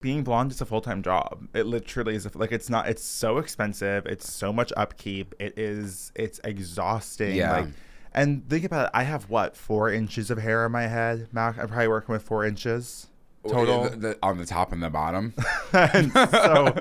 Being blonde is a full-time job. It literally is. Like, it's not. It's so expensive. It's so much upkeep. It's exhausting. Yeah. Like, and think about it. I have what, 4 inches of hair in my head. Mac, I'm probably working with 4 inches total on the top and the bottom. and so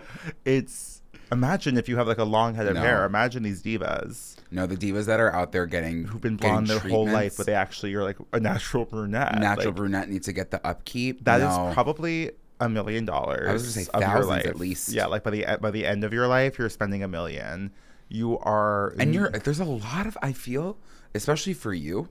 it's. Imagine if you have like a long head of No. hair. Imagine these divas. No, the divas that are out there who've Been blonde their whole life, but they actually are like a natural brunette. Natural brunette needs to get the upkeep. That is probably $1 million. I was gonna say thousands at least. Yeah, like by the end of your life, you're spending $1 million. You are, and there's a lot of, I feel, especially for you,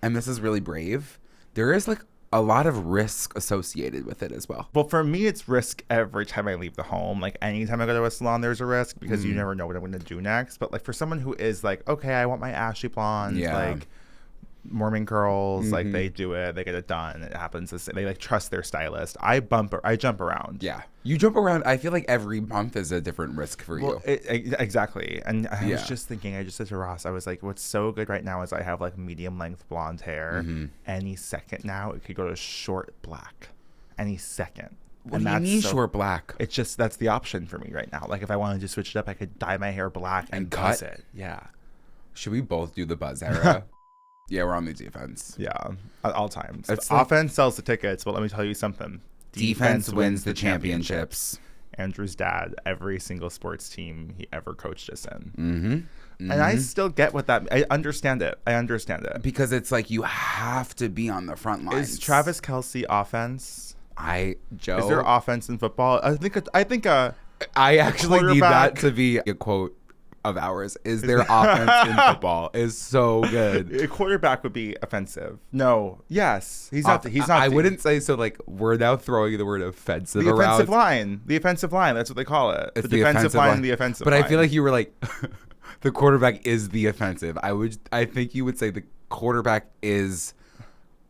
and this is really brave. There is like a lot of risk associated with it as well. Well, for me, it's risk every time I leave the home. Like anytime I go to a salon, there's a risk because you never know what I'm going to do next. But like for someone who is like, okay, I want my ashy blonde, like Mormon girls, like they do it, they get it done. It happens. They like trust their stylist. I jump around. Yeah, you jump around. I feel like every month is a different risk for you. Exactly. And I was just thinking, I just said to Ross, I was like, what's so good right now is I have like medium length blonde hair. Any second now, it could go to short black. Any second. What do you mean short black? It's just, that's the option for me right now. Like if I wanted to switch it up, I could dye my hair black and cut it. Yeah. Should we both do the buzz era? Yeah, we're on the defense. Yeah, at all times. Like, offense sells the tickets, but let me tell you something. Defense wins the championships. Andrew's dad, every single sports team he ever coached us in. And I still get what that... I understand it. Because it's like you have to be on the front lines. Is Travis Kelce offense? Joe... Is there offense in football? I think I actually need that to be a quote of ours. Is there offense in football? Is so good. A quarterback would be offensive. No. Yes. He's not. I wouldn't say so. Like, we're now throwing the word offensive around. The offensive line. That's what they call it. The defensive line and the offensive line. But I feel like you were like, the quarterback is the offensive. I think you would say the quarterback is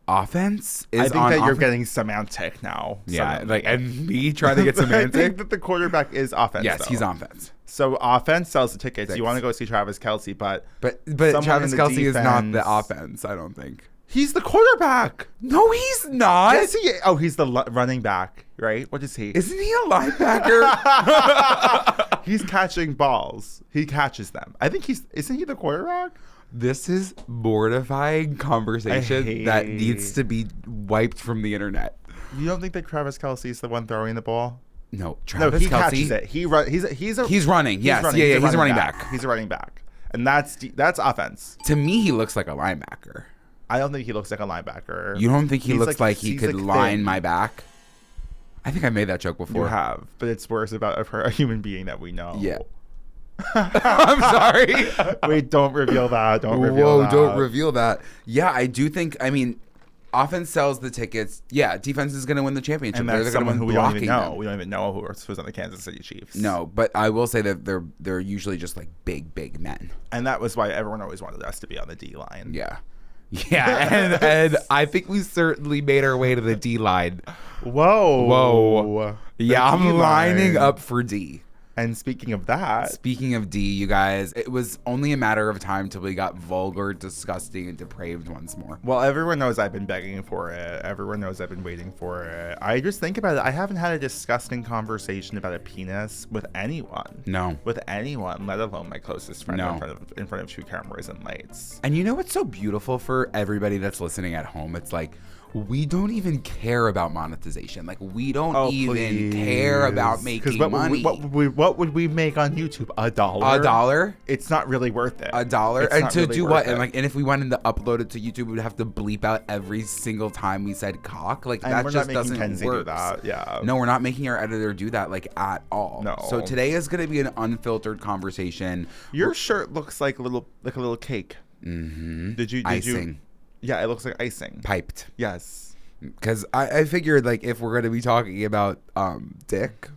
offense. I think that you're getting semantic now. Yeah. Like, and me trying to get semantic. I think that the quarterback is offense. Yes, though. He's offense. So offense sells the tickets. Thanks. You want to go see Travis Kelce, but Travis Kelce is not the offense. I don't think he's the quarterback. No, he's not. Yes, he. Oh, he's the running back, right? What is he? Isn't he a linebacker? He's catching balls. He catches them. I think isn't he the quarterback? This is mortifying conversation that needs to be wiped from the internet. You don't think that Travis Kelce is the one throwing the ball? No, Travis he Kelce catches it. He's running. Yes, he's a running back. He's a running back, and that's offense. To me, he looks like a linebacker. I don't think he looks like a linebacker. You don't think he looks like he could line my back? I think I made that joke before. You have, but it's worse about a human being that we know. Yeah. I'm sorry. Wait, don't reveal that. Don't reveal that. Yeah, I do think. I mean, offense sells the tickets. Yeah, defense is going to win the championship. And that's someone who we don't even know. We don't even know who's on the Kansas City Chiefs. No, but I will say that they're usually just like big men. And that was why everyone always wanted us to be on the D line. Yeah. Yeah, and I think we certainly made our way to the D line. Whoa. Yeah, I'm lining up for D. And speaking of D, you guys, it was only a matter of time till we got vulgar, disgusting, and depraved once more. Well, everyone knows I've been begging for it. Everyone knows I've been waiting for it. I just think about it. I haven't had a disgusting conversation about a penis with anyone. No. With anyone, let alone my closest friend in front of 2 cameras and lights. And you know what's so beautiful for everybody that's listening at home? It's like, we don't even care about monetization. Like, we don't care about making money. What would we make on YouTube? $1? $1? It's not really worth it. $1? And to really do what? And and if we wanted to upload it to YouTube, we would have to bleep out every single time we said cock. Like, that just doesn't Kenzie work. Do that. Yeah. No, we're not making our editor do that, like, at all. No. So today is going to be an unfiltered conversation. Your shirt looks like a little cake. Mm-hmm. Did you icing? Yeah, it looks like icing. Piped. Yes. Because I figured, like, if we're going to be talking about dick,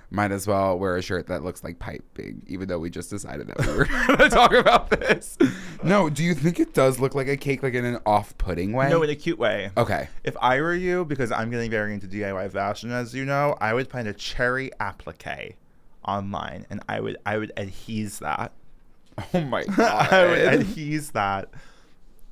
might as well wear a shirt that looks like piping, even though we just decided that we were going to talk about this. No, do you think it does look like a cake, like in an off-putting way? No, in a cute way. Okay. If I were you, because I'm getting very into DIY fashion, as you know, I would find a cherry applique online, and I would adhese that. Oh, my God. I would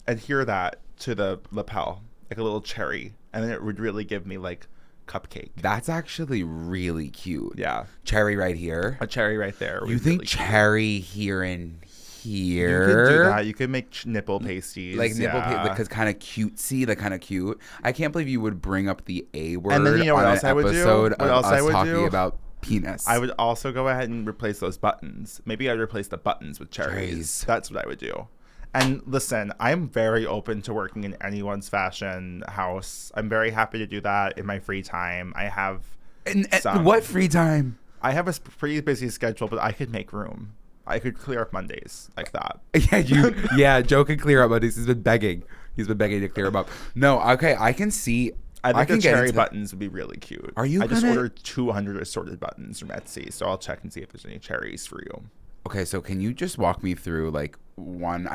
adhere that to the lapel, like a little cherry, and then it would really give me like cupcake. That's actually really cute. Yeah. Cherry right here. A cherry right there. You think really cherry here and here? You could do that. You could make nipple pasties. Like nipple pasties, because kind of cutesy, like kind of cute. I can't believe you would bring up the A word and then, you know what on else an I would episode do? What of else I us would talking do? about penis. I would also go ahead and replace those buttons. Maybe I'd replace the buttons with cherries. That's what I would do. And listen, I'm very open to working in anyone's fashion house. I'm very happy to do that in my free time. I have what free time? I have a pretty busy schedule, but I could make room. I could clear up Mondays like that. Yeah, Joe can clear up Mondays. He's been begging to clear them up. No, okay, I can see. I think the cherry buttons would be really cute. Are you? I just ordered 200 assorted buttons from Etsy, so I'll check and see if there's any cherries for you. Okay, so can you just walk me through like one?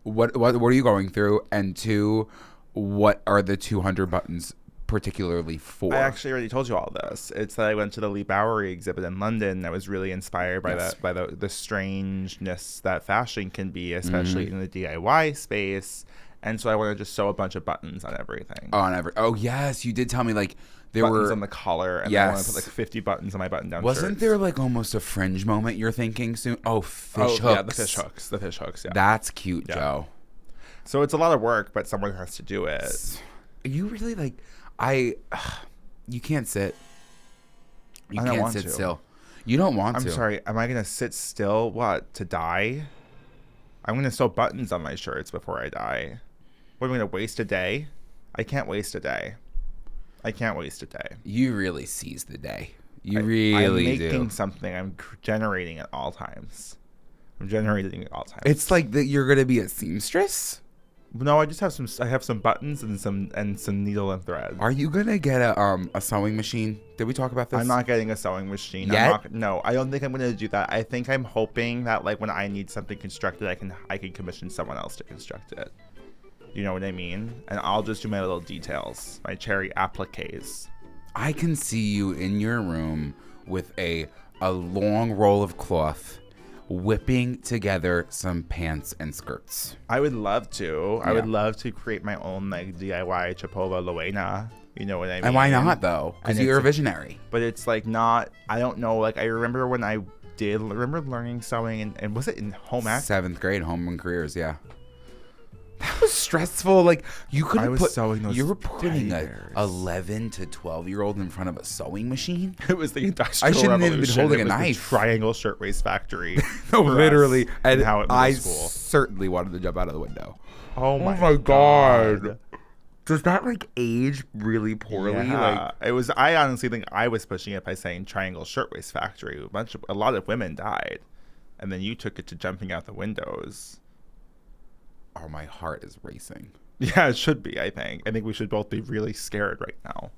What are you going through? And two, what are the 200 buttons particularly for? I actually already told you all this. It's that I went to the Lee Bowery exhibit in London. I was really inspired by the strangeness that fashion can be, especially in the DIY space. And so I want to just sew a bunch of buttons on everything. Oh yes, you did tell me like there buttons were on the collar, and I want to put like 50 buttons on my button-down. Wasn't there like almost a fringe moment you're thinking soon? Oh, fish hooks. Yeah, the fish hooks. Yeah, that's cute, Joe. So it's a lot of work, but someone has to do it. You really like you can't sit. You can't sit still. You don't want to. I'm sorry. Am I gonna sit still? What, to die? I'm gonna sew buttons on my shirts before I die. What, am I gonna waste a day? I can't waste a day. You really seize the day. I'm making something. I'm generating at all times. It's like that you're gonna be a seamstress. No, I just have some. I have some buttons and some needle and thread. Are you gonna get a sewing machine? Did we talk about this? I'm not getting a sewing machine yet. No, I don't think I'm gonna do that. I think I'm hoping that like when I need something constructed, I can commission someone else to construct it. You know what I mean? And I'll just do my little details, my cherry appliques. I can see you in your room with a long roll of cloth, whipping together some pants and skirts. I would love to. Yeah. I would love to create my own like DIY Chapova Luena. You know what I mean? And why not though? Because you're a visionary. But it's like not. I don't know. Like I remember when I remember learning sewing and was it in home ec? 7th grade, home and careers. Yeah. That was stressful. Like you couldn't sewing those. You were putting an 11 to 12-year-old in front of a sewing machine. It was the Industrial Revolution. I shouldn't have been holding a knife. The Triangle Shirtwaist Factory. No, literally. And how I certainly wanted to jump out of the window. Oh my god. Does that like age really poorly? Yeah. Like it was. I honestly think I was pushing it by saying Triangle Shirtwaist Factory. A lot of women died, and then you took it to jumping out the windows. Oh, my heart is racing. Yeah, it should be, I think. I think we should both be really scared right now.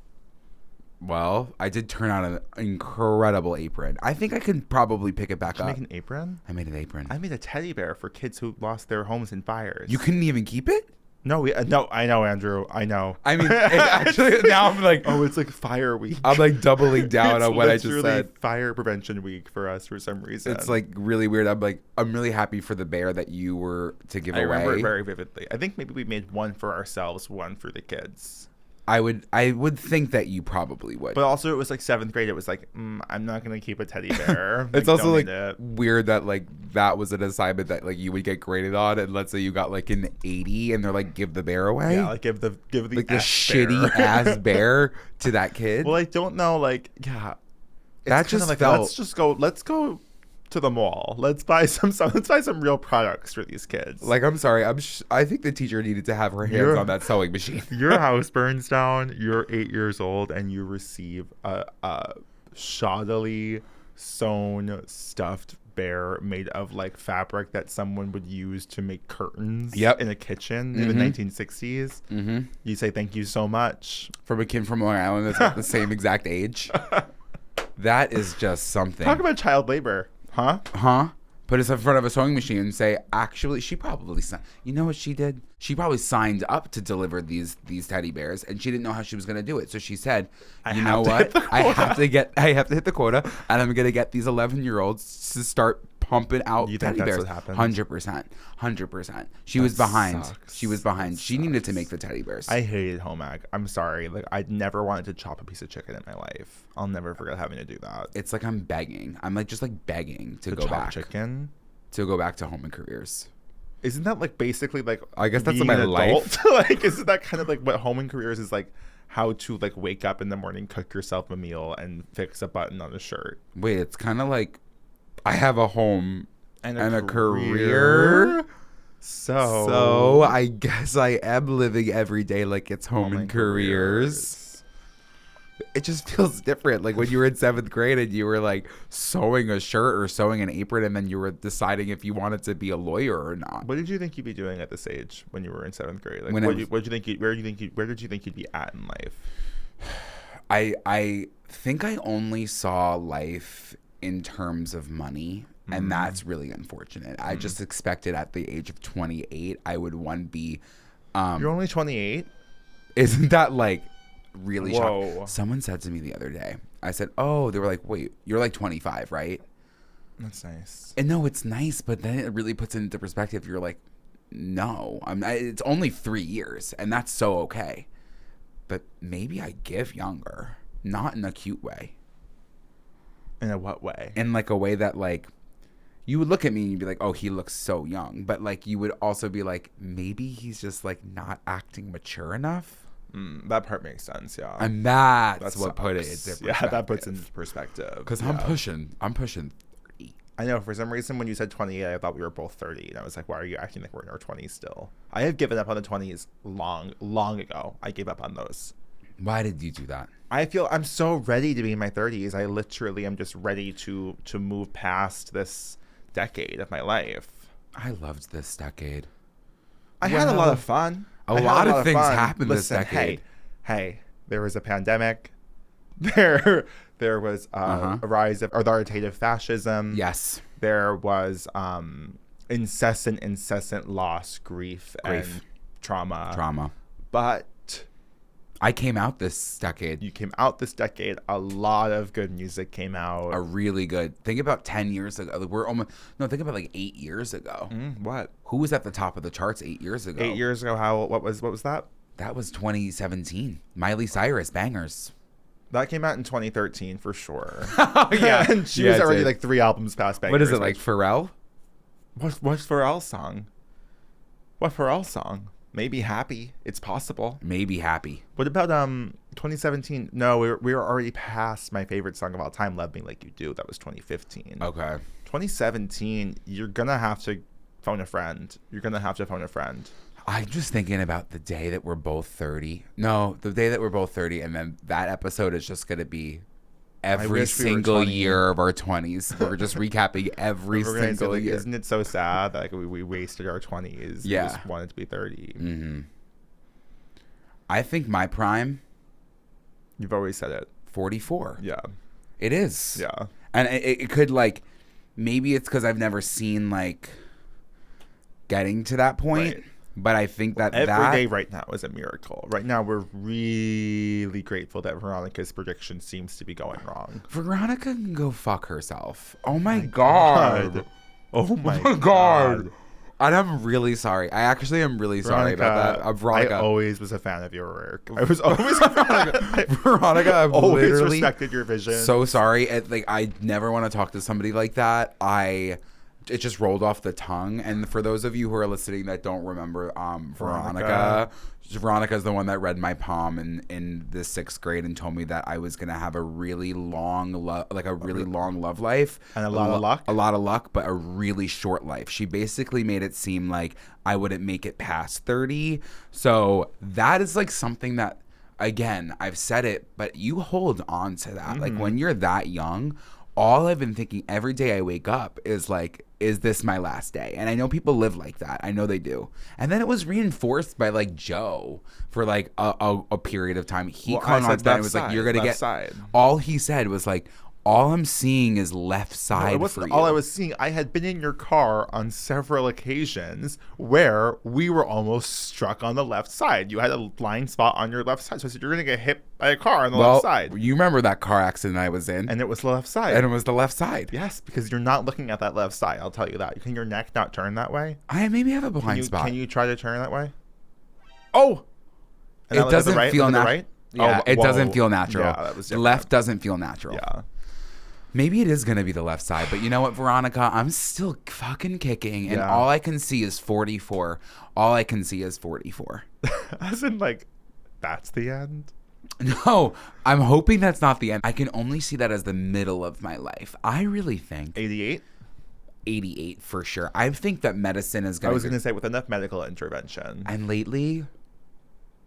Well, I did turn out an incredible apron. I think I can probably pick it back up. Did you make an apron? I made an apron. I made a teddy bear for kids who lost their homes in fires. You couldn't even keep it? No, no, I know, Andrew. I know. I mean, actually, now I'm like, oh, it's like fire week. I'm like doubling down on what I just said. Fire prevention week for us for some reason. It's like really weird. I'm really happy for the bear that you were to give away. I remember it very vividly. I think maybe we made one for ourselves, one for the kids. I would think that you probably would. But also, it was like 7th grade. It was like, I'm not gonna keep a teddy bear. It's also like weird that like that was an assignment that like you would get graded on, and let's say you got like an 80, and they're like, give the bear away. Yeah, like give the like the shitty ass bear to that kid. Well, I don't know. Like, yeah, that just like felt. Let's go to the mall. Let's buy some real products for these kids. Like, I'm sorry. I think the teacher needed to have her hands on that sewing machine. Your house burns down. You're 8 years old, and you receive a shoddily sewn stuffed bear made of like fabric that someone would use to make curtains. Yep. In a kitchen in the 1960s. Mm-hmm. You say thank you so much from a kid from Long Island that's like the same exact age. That is just something. Talk about child labor. Huh? Put us in front of a sewing machine and say, actually, she probably signed. You know what she did? She probably signed up to deliver these teddy bears, and she didn't know how she was going to do it. So she said, you know what? I have to hit the quota, and I'm going to get these 11-year-olds to start pumping out You teddy think that's bears. what happened? 100%. She was behind. Sucks. She was behind. That She needed to sucks. make the teddy bears. I hated home ec. I'm sorry. Like, I never wanted to chop a piece of chicken in my life. I'll never forget having to do that. It's like I'm begging. I'm like just like begging to go chop back. chicken? To go back to home and careers. Isn't that like basically like I guess that's being my an life. adult? Like, isn't that kind of like what home and careers is like? How to like wake up in the morning, cook yourself a meal, and fix a button on a shirt. Wait, it's kind of like I have a home And a career. So I guess I am living every day like it's home and careers. It just feels different. Like when you were in 7th grade and you were like sewing a shirt or sewing an apron, and then you were deciding if you wanted to be a lawyer or not. What did you think you'd be doing at this age when you were in 7th grade? Like, When what did you think? Where did you think you'd be at in life? I think I only saw life in terms of money, and that's really unfortunate. I just expected at the age of 28 I would be You're only 28. isn't that like really Whoa. shocking? Someone said to me the other day, I said, oh, they were like, wait, you're like 25, right? That's nice. And no, it's nice, but then it really puts it into perspective. You're like, no, it's only 3 years, and that's so okay. But maybe I give younger, not in a cute way. In a what way? In like a way that like you would look at me and you'd be like, oh, he looks so young. But like you would also be like, maybe he's just like not acting mature enough. That part makes sense, yeah. And that's That what put it sucks. into perspective. Yeah, that puts it into perspective. Because yeah. I'm pushing 30. I know, for some reason when you said 28, I thought we were both 30. And I was like, why are you acting like we're in our 20s still? I have given up on the 20s long ago. I gave up on those. Why did you do that? I feel I'm so ready to be in my 30s. I literally am just ready to move past this decade of my life. I loved this decade. I had a lot of fun. A lot of things happened this Listen, decade. Hey, there was a pandemic. There was a rise of authoritative fascism. Yes. There was incessant loss, grief, and trauma. But I came out this decade. you came out this decade. A lot of good music came out. A really good. Think about 10 years ago. Think about like 8 years ago. What? Who was at the top of the charts 8 years ago? 8 years ago? What was that? That was 2017. Miley Cyrus, Bangers. That came out in 2013 for sure. Yeah. And she was already like 3 albums past Bangers. What is it, like Pharrell? What's Pharrell's song? What Pharrell's song? Maybe Happy. It's possible. Maybe Happy. What about 2017? No, we were already past my favorite song of all time, Love Me Like You Do. That was 2015. Okay. 2017, you're gonna have to phone a friend. I'm just thinking about the day that we're both 30. No, the day that we're both 30, and then that episode is just gonna be every single year of our 20s. We're just recapping every single year. Isn't it so sad that we wasted our 20s? Yeah. We just wanted to be 30. Mm-hmm. I think my prime, You've always said it. 44. Yeah. It is. Yeah. And it could like, maybe it's because I've never seen like getting to that point. Right. But I think that every day right now is a miracle. Right now, we're really grateful that Veronica's prediction seems to be going wrong. Veronica can go fuck herself. Oh my God. Oh my God. And I'm really sorry. I actually am really sorry about that. Veronica. I always was a fan of your work. I was always a fan of it. Veronica, I've always literally respected your vision. So sorry. I never want to talk to somebody like that. It just rolled off the tongue. And for those of you who are listening that don't remember Veronica is the one that read my palm in the 6th grade and told me that I was going to have a really long love life. And a lot of luck. A lot of luck, but a really short life. She basically made it seem like I wouldn't make it past 30. So that is like something that, again, I've said it, but you hold on to that. Mm-hmm. Like when you're that young, all I've been thinking every day I wake up is like, is this my last day? And I know people live like that. I know they do. And then it was reinforced by like Joe for like a period of time. He clung on to that and was like, you're going to get, all he said was like, All I'm seeing is left side. No, it wasn't all I was seeing. I had been in your car on several occasions where we were almost struck on the left side. You had a blind spot on your left side. So I said, you're going to get hit by a car on the left side. You remember that car accident I was in? And it was the left side. And it was the left side. Yes, because you're not looking at that left side. I'll tell you that. Can your neck not turn that way? I maybe have a blind spot. Can you try to turn that way? Oh! It doesn't feel natural. Right? Yeah, oh, it doesn't feel natural. Yeah, that was different. Left doesn't feel natural. Yeah. Maybe it is going to be the left side, but you know what, Veronica? I'm still fucking kicking, and all I can see is 44. All I can see is 44. As in, like, that's the end? No, I'm hoping that's not the end. I can only see that as the middle of my life. I really think 88? 88 for sure. I think that medicine is going to... I was going to say with enough medical intervention. And lately,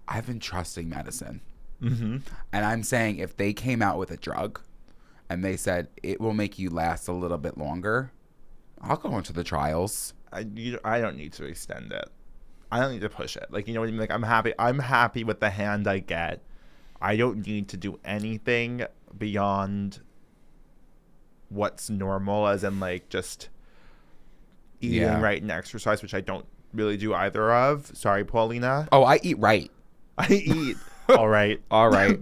I've been trusting medicine. Mm-hmm. And I'm saying if they came out with a drug and they said it will make you last a little bit longer, I'll go into the trials. I don't need to extend it. I don't need to push it. Like, you know what I mean? Like, I'm happy with the hand I get. I don't need to do anything beyond what's normal, as in, like, just eating right and exercise, which I don't really do either of. Sorry, Paulina. Oh, I eat right. I eat all right. All right.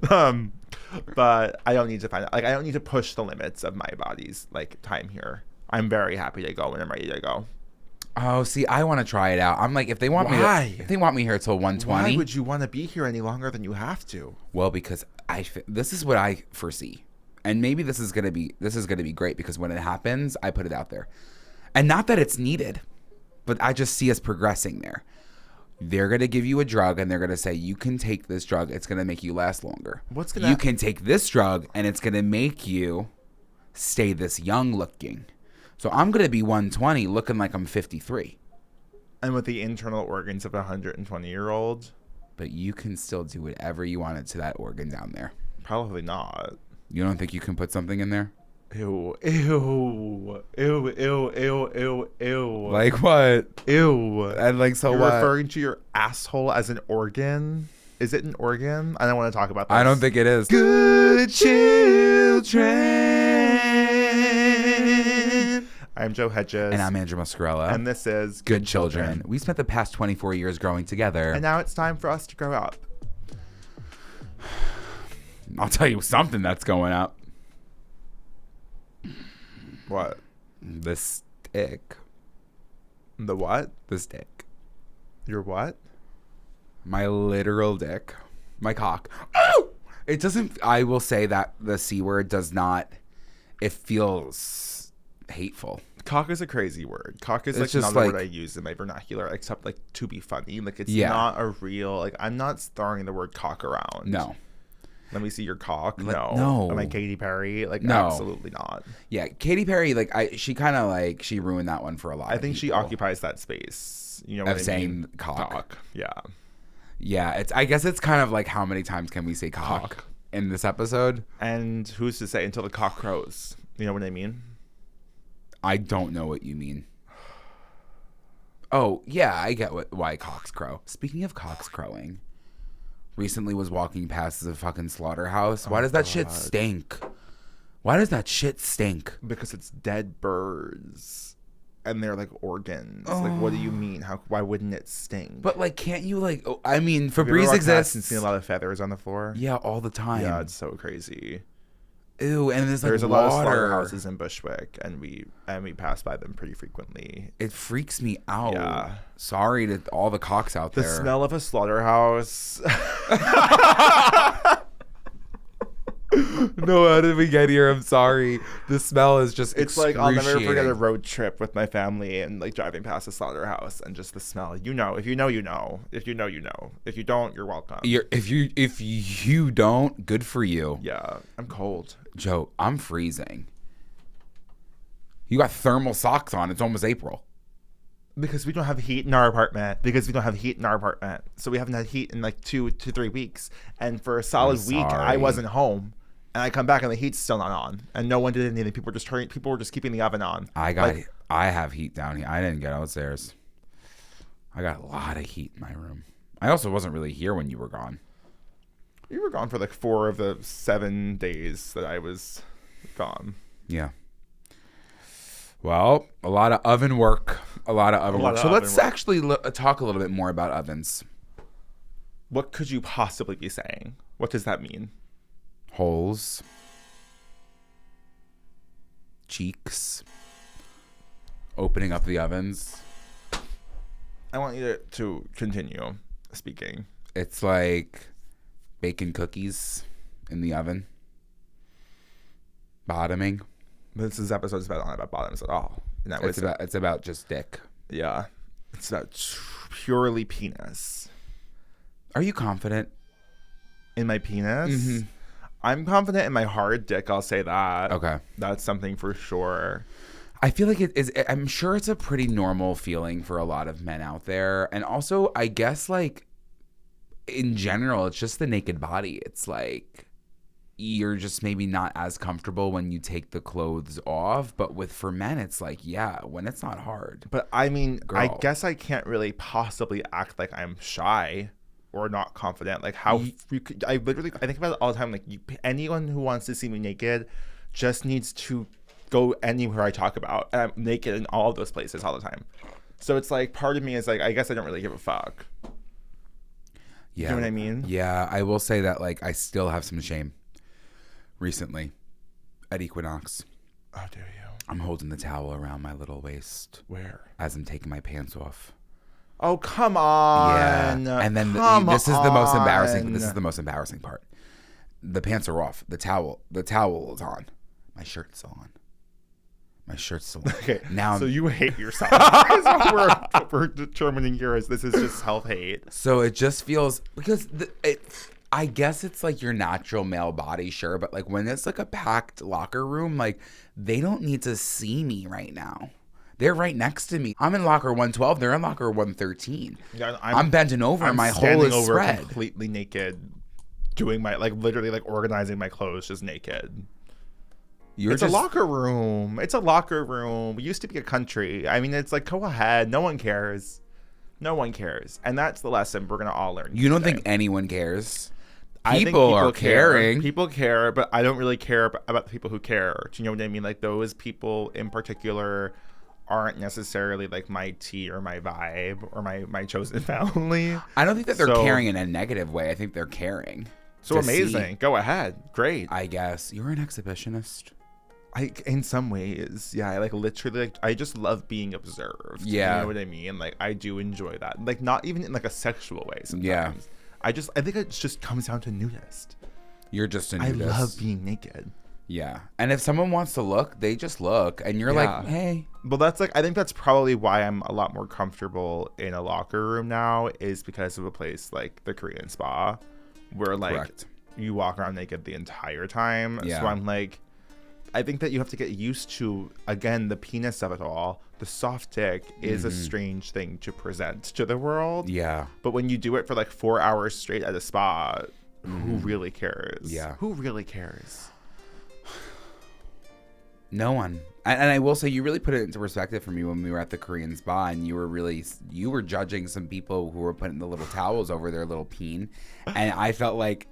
But I don't need to I don't need to push the limits of my body's, like, time here. I'm very happy to go when I'm ready to go. Oh, see, I want to try it out. I'm like, if they want me here till 120. Why would you want to be here any longer than you have to? Well, because this is what I foresee. And maybe this is going to be great, because when it happens, I put it out there. And not that it's needed, but I just see us progressing there. They're going to give you a drug, and they're going to say, you can take this drug. It's going to make you last longer. You can take this drug, and it's going to make you stay this young looking. So I'm going to be 120 looking like I'm 53. And with the internal organs of a 120-year-old? But you can still do whatever you wanted to that organ down there. Probably not. You don't think you can put something in there? Ew. Ew. Ew. Ew. Ew. Ew. Ew. Like what? Ew. And like, so You're what? referring to your asshole as an organ? Is it an organ? I don't want to talk about this. I don't think it is. Good children. I'm Joe Hegyes. And I'm Andrew Muscarella. And this is Good Children. We spent the past 24 years growing together. And now it's time for us to grow up. I'll tell you something that's going up. What? The stick. The what? The stick. Your what? My literal dick. My cock. Oh! It doesn't... I will say that the C word does not... It feels hateful. Cock is a crazy word. Cock is, it's like, not a like, word I use in my vernacular, except, like, to be funny. Like, it's not a real... Like, I'm not throwing the word cock around. No. Let me see your cock. No. Am I Katy Perry? Like, no. Absolutely not. Yeah, Katy Perry, like, she kind of, like, she ruined that one for a lot of people. She occupies that space. You know what I mean? Of saying cock. Yeah. Yeah, I guess it's kind of like, how many times can we say cock in this episode? And who's to say until the cock crows? You know what I mean? I don't know what you mean. Oh, yeah, I get why cocks crow. Speaking of cocks crowing, recently was walking past the fucking slaughterhouse. Why does that shit stink? Why does that shit stink? Because it's dead birds. And they're like organs. Like, what do you mean? Why wouldn't it stink? But, like, can't you, like... Oh, I mean, Febreze Have you ever walked exists. past and seen a lot of feathers on the floor? Yeah, all the time. Yeah, it's so crazy. Ew, and there's a water. lot of slaughterhouses in Bushwick, and we pass by them pretty frequently. It freaks me out. Yeah. Sorry to all the cocks out there. The smell of a slaughterhouse. No, how did we get here? I'm sorry. The smell is just It's like, I'll never forget a road trip with my family and, like, driving past a slaughterhouse and just the smell. You know. If you know, you know. If you know, you know. If you don't, you're welcome. If you don't, good for you. Yeah. I'm cold. Joe, I'm freezing. You got thermal socks on. It's almost April. Because we don't have heat in our apartment. So we haven't had heat in like 2 to 3 weeks. And for a solid week, I wasn't home. And I come back and the heat's still not on. And no one did anything. People were just keeping the oven on. I have heat down here. I didn't get upstairs. I got a lot of heat in my room. I also wasn't really here when you were gone. You were gone for like 4 of the 7 days that I was gone. Yeah. Well, a lot of oven work. So let's actually talk a little bit more about ovens. What could you possibly be saying? What does that mean? Holes. Cheeks. Opening up the ovens. I want you to continue speaking. It's like baking cookies in the oven. Bottoming. This episode is not about bottoms at all. It's about just dick. Yeah. It's about purely penis. Are you confident in my penis? Mm-hmm. I'm confident in my hard dick. I'll say that. Okay. That's something for sure. I feel like it is. I'm sure it's a pretty normal feeling for a lot of men out there. And also, I guess, like, in general, it's just the naked body. It's like you're just maybe not as comfortable when you take the clothes off. But for men, it's like, yeah, when it's not hard. But I mean, Girl. I guess I can't really possibly act like I'm shy or not confident. Like how I think about it all the time. Like anyone who wants to see me naked just needs to go anywhere I talk about, and I'm naked in all of those places all the time. So it's like part of me is like, I guess I don't really give a fuck. Yeah. You know what I mean? Yeah, I will say that, like, I still have some shame. Recently, at Equinox. Oh, do you? I'm holding the towel around my little waist. Where? As I'm taking my pants off. Oh, come on. Yeah. And then this is the most embarrassing. This is the most embarrassing part. The pants are off. The towel is on. My shirt's still on. My shirt's still on. Okay. Now, so you hate yourself. That's what we're determining here is this is just self-hate. So it just feels because I guess it's like your natural male body, sure, but like when it's like a packed locker room, like they don't need to see me right now. They're right next to me. I'm in locker 112. They're in locker 113. Yeah, I'm bending over. My hole is spread. Completely naked, doing my literally organizing my clothes just naked. It's a locker room. It's a locker room. We used to be a country. I mean, it's like, go ahead. No one cares. No one cares. And that's the lesson we're going to all learn. You don't think anyone cares? People are caring. People care, but I don't really care about the people who care. Do you know what I mean? Like those people in particular aren't necessarily like my tea or my vibe or my chosen family. I don't think that they're caring in a negative way. I think they're caring. So amazing. Go ahead. Great. I guess. You're an exhibitionist. In some ways, yeah. I literally I just love being observed. Yeah. You know what I mean? Like I do enjoy that. Like not even in like a sexual way sometimes. Yeah. I think it just comes down to nudist. You're just a nudist. I love being naked. Yeah. And if someone wants to look, they just look. And you're like, hey. Well, I think that's probably why I'm a lot more comfortable in a locker room now is because of a place like the Korean spa where like you walk around naked the entire time. Yeah. So I'm like, I think that you have to get used to, again, the penis of it all. The soft dick is a strange thing to present to the world. Yeah. But when you do it for like 4 hours straight at a spa, who really cares? Yeah. Who really cares? No one. And I will say, you really put it into perspective for me when we were at the Korean spa, and you were judging some people who were putting the little towels over their little peen, and I felt like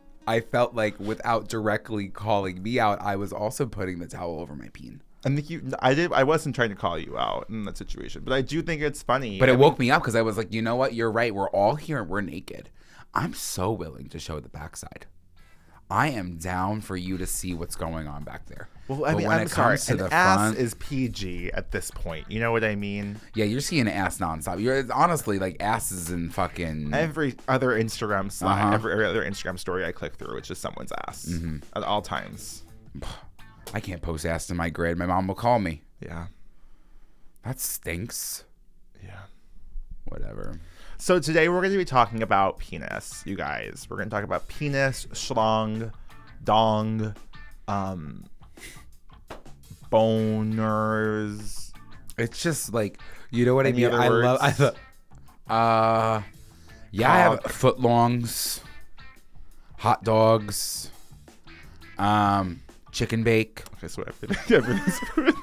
without directly calling me out, I was also putting the towel over my peen. I think I wasn't trying to call you out in that situation, but I do think it's funny. But it woke me up because I was like, you know what? You're right. We're all here and we're naked. I'm so willing to show the backside. I am down for you to see what's going on back there. Well, I mean, I'm sorry. An ass is PG at this point. You know what I mean? Yeah, you're seeing ass nonstop. It's honestly like asses in fucking every other Instagram slide, every other Instagram story I click through, it's just someone's ass at all times. I can't post ass to my grid. My mom will call me. Yeah, that stinks. Yeah, whatever. So today we're going to be talking about penis, you guys. We're going to talk about penis, schlong, dong, boners. It's just like, you know what I mean? I have footlongs, hot dogs, chicken bake. Okay, so everything's food.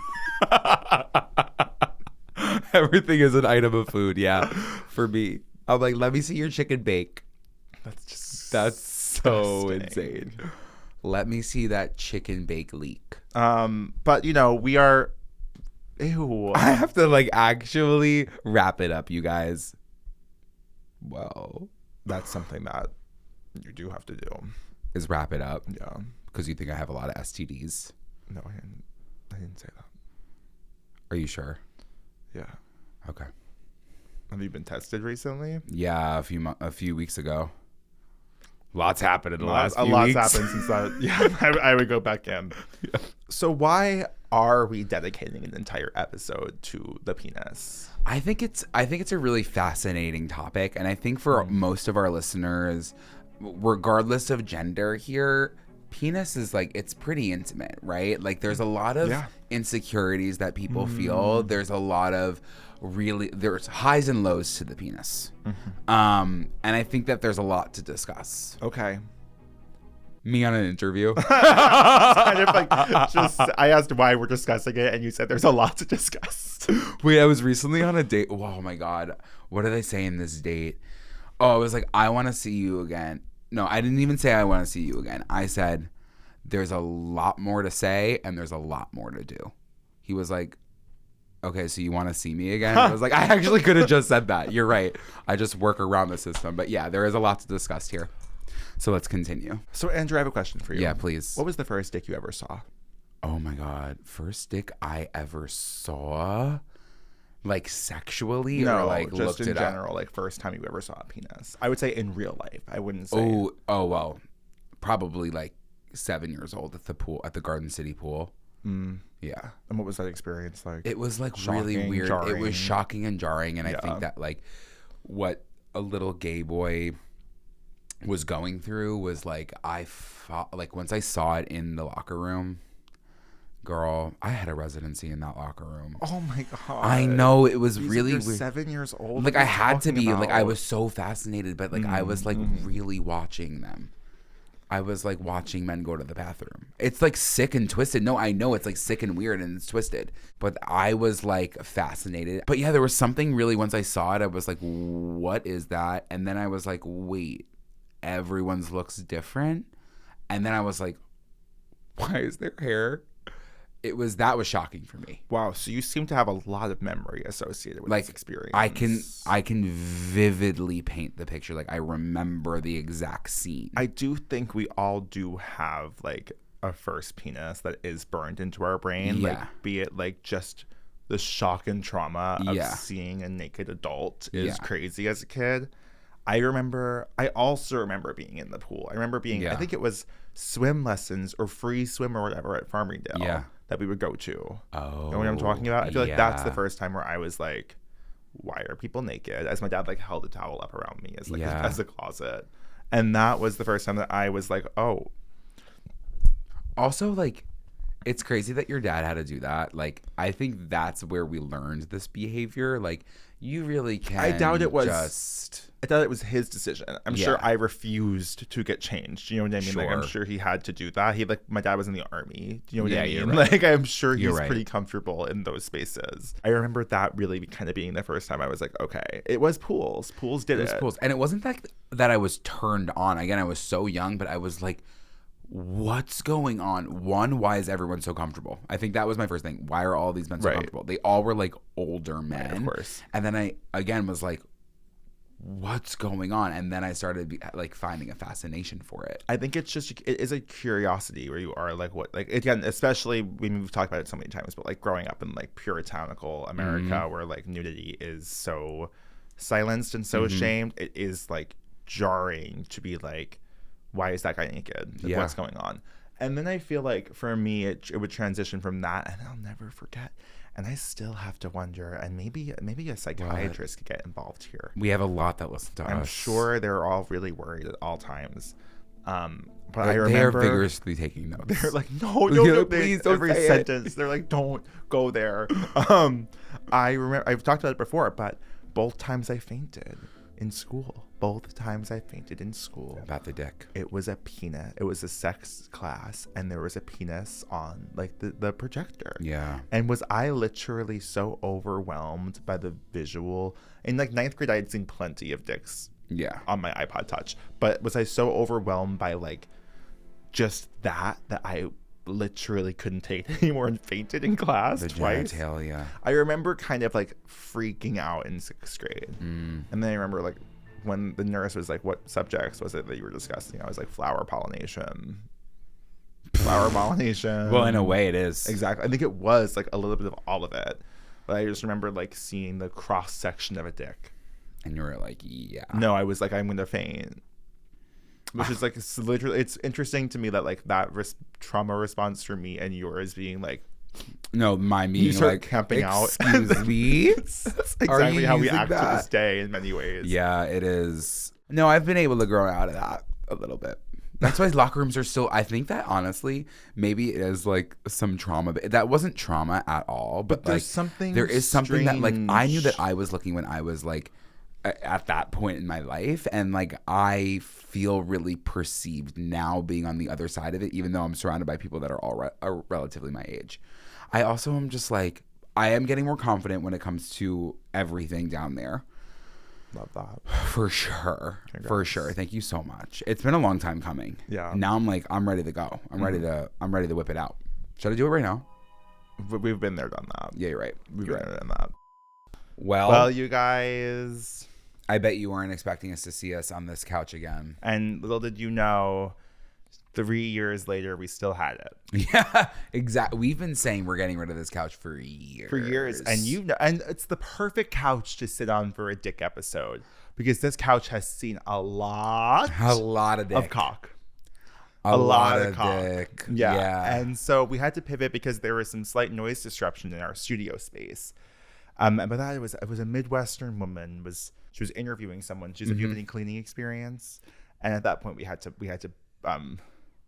Everything is an item of food, yeah, for me. I'm like, let me see your chicken bake. That's so insane. Let me see that chicken bake leak. But you know, we are. Ew. I have to like actually wrap it up, you guys. Well, that's something that you do have to do. Is wrap it up. Yeah. Because you think I have a lot of STDs. No, I didn't say that. Are you sure? Yeah. Okay. Have you been tested recently? Yeah, a few weeks ago. Lots happened in the last few weeks. A lot's happened since that. Yeah, I would go back in. Yeah. So why are we dedicating an entire episode to the penis? I think it's a really fascinating topic, and I think for most of our listeners, regardless of gender here, penis is like, it's pretty intimate, right? Like there's a lot of insecurities that people feel. There's a lot of there's highs and lows to the penis. And I think that there's a lot to discuss. Okay. Me on an interview. Kind of like I asked why we're discussing it, and you said there's a lot to discuss. Wait, I was recently on a date. Oh my God. What did I say in this date? Oh, I was like, I want to see you again. No, I didn't even say I want to see you again. I said, there's a lot more to say and there's a lot more to do. He was like, okay, so you want to see me again? I was like, I actually could have just said that. You're right. I just work around the system. But yeah, there is a lot to discuss here. So let's continue. So Andrew, I have a question for you. Yeah, please. What was the first dick you ever saw? Oh my God. First dick I ever saw? Like sexually, no, or like just looked in it general, up? like first time you ever saw a penis. I would say in real life. I wouldn't say. Oh well, probably like 7 years old at the pool, at the Garden City pool. Yeah. And what was that experience like? It was like shocking, really weird. jarring. It was shocking and jarring, and I think that like what a little gay boy was going through was like once I saw it in the locker room. Girl, I had a residency in that locker room. Oh my God. I know, it was really weird. weird. 7 years old. Like I had to be about? like, I was so fascinated, but like I was like really watching them. I was like watching men go to the bathroom. It's like sick and twisted. No, I know it's like sick and weird and it's twisted, but I was like fascinated. But yeah, there was something really, once I saw it, I was like, what is that? And then I was like, wait, everyone's looks different. And then I was like, why is there hair? That was shocking for me. Wow, so you seem to have a lot of memory associated with this experience. I can vividly paint the picture. Like I remember the exact scene. I do think we all do have like a first penis that is burned into our brain. Yeah. Like be it like just the shock and trauma of seeing a naked adult is crazy as a kid. I also remember being in the pool. I remember being, I think it was swim lessons or free swim or whatever at Farmingdale that we would go to. Oh. You know what I'm talking about? I feel like that's the first time where I was like, why are people naked? As my dad like held a towel up around me as like as a closet. And that was the first time that I was like, oh. Also, like, it's crazy that your dad had to do that. Like, I think that's where we learned this behavior. Like, you really can. I doubt it was his decision. I'm sure I refused to get changed. You know what I mean? Sure. Like, I'm sure he had to do that. My dad was in the army. Do you know what I mean? You're right. Like, I'm sure he's pretty comfortable in those spaces. I remember that really kind of being the first time I was like, okay, it was pools. Pools did it. It was pools. And it wasn't that I was turned on. Again, I was so young, but I was like, what's going on? One, why is everyone so comfortable? I think that was my first thing. Why are all these men so comfortable? They all were like older men. Right, of course. And then I, again, was like, what's going on? And then I started like finding a fascination for it. I think it is a curiosity where you are like, what, like, again, especially when we've talked about it so many times, but like growing up in like puritanical America where like nudity is so silenced and so shamed, it is like jarring to be like, why is that guy naked? Like, what's going on? And then I feel like for me, it would transition from that, and I'll never forget. And I still have to wonder, and maybe a psychiatrist could get involved here. We have a lot that listen to us. I'm sure they're all really worried at all times. But I remember they are vigorously taking notes. They're like, no, please don't every say sentence. They're like, don't go there. I remember I've talked about it before, but both times I fainted in school. Both times I fainted in school. About the dick. It was a penis. It was a sex class, and there was a penis on like the projector. Yeah. And was I literally so overwhelmed by the visual? In like 9th grade, I had seen plenty of dicks. Yeah. On my iPod Touch, but was I so overwhelmed by like just that I literally couldn't take it anymore and fainted in class twice. Genitalia. I remember kind of like freaking out in 6th grade. And then I remember like when the nurse was like, what subjects was it that you were discussing? I was like, flower pollination. Well, in a way it is. Exactly. I think it was like a little bit of all of it. But I just remember like seeing the cross section of a dick. And you were like, yeah. No, I was like, I'm going to faint. Which is like, it's interesting to me that like that trauma response for me and yours being like, no, mine being you start like, camping out. Excuse me? That's exactly how we act to this day in many ways. Yeah, it is. No, I've been able to grow out of that a little bit. That's why locker rooms are still, I think that honestly, maybe it is like some trauma. That wasn't trauma at all. But there's like, something there is something that like, I knew that strange. I was looking when I was like, at that point in my life. And like, I feel really perceived now being on the other side of it, even though I'm surrounded by people that are all are relatively my age. I also am just like, I am getting more confident when it comes to everything down there. Love that. For sure. Congrats. For sure. Thank you so much. It's been a long time coming. Yeah. Now I'm like, I'm ready to go. I'm ready to whip it out. Should I do it right now? We've been there, done that. Yeah, you're right. We've been there, done that. Well, you guys. I bet you weren't expecting us to see us on this couch again. And little did you know, 3 years later, we still had it. Yeah, exactly. We've been saying we're getting rid of this couch for years. And and it's the perfect couch to sit on for a dick episode because this couch has seen a lot of dick. of cock. A lot of cock. dick. Yeah. And so we had to pivot because there was some slight noise disruption in our studio space. But that it was a Midwestern woman. She was interviewing someone. She's like, "Do you have any cleaning experience?" And at that point, we had to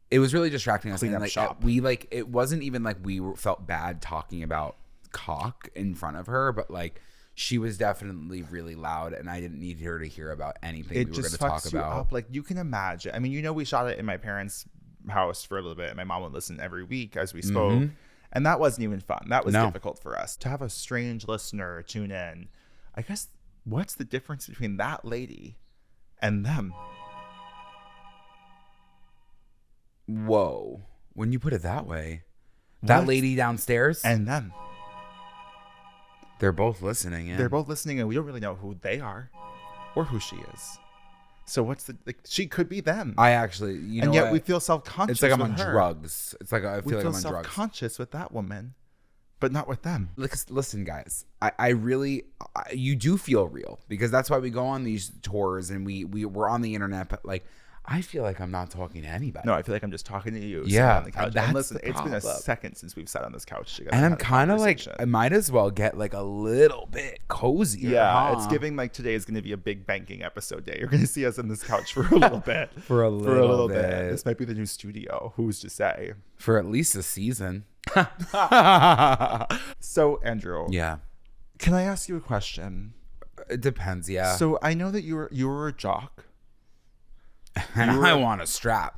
it was really distracting us. Clean And up like shop. we like it wasn't even like we felt bad talking about cock in front of her, but like she was definitely really loud, and I didn't need her to hear about anything we were going to talk about. Up. Like you can imagine. I mean, we shot it in my parents' house for a little bit, and my mom would listen every week as we spoke, and that wasn't even fun. That was difficult for us to have a strange listener tune in. I guess what's the difference between that lady and them? Whoa. When you put it that way, that lady downstairs and them. They're both listening in. They're both listening, and we don't really know who they are or who she is. So what's she could be them. I actually, and yet we feel self-conscious. It's like I'm on her. drugs. It's like I feel like I'm on drugs. Self-conscious with that woman, but not with them. Listen, guys, I really, you do feel real because that's why we go on these tours and we're on the internet, but like, I feel like I'm not talking to anybody. No, I feel like I'm just talking to you. Yeah, on the couch. that's and listen, the it's been a problem. second since we've sat on this couch together. And I'm kind of like, I might as well get like a little bit cozier. Yeah, it's giving like today is going to be a big banking episode day. You're going to see us on this couch for a little bit. for a little bit. This might be the new studio. Who's to say? For at least a season. So, Andrew. Yeah. Can I ask you a question? It depends, yeah. So I know that you were a jock. And I want a strap.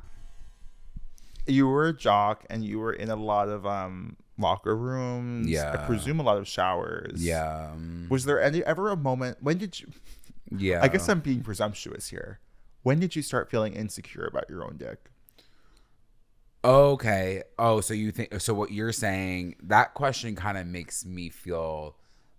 You were a jock, and you were in a lot of locker rooms. Yeah. I presume a lot of showers. Yeah. Was there ever a moment? When did you? Yeah. I guess I'm being presumptuous here. When did you start feeling insecure about your own dick? Okay. Oh, so you think? So what you're saying? That question kind of makes me feel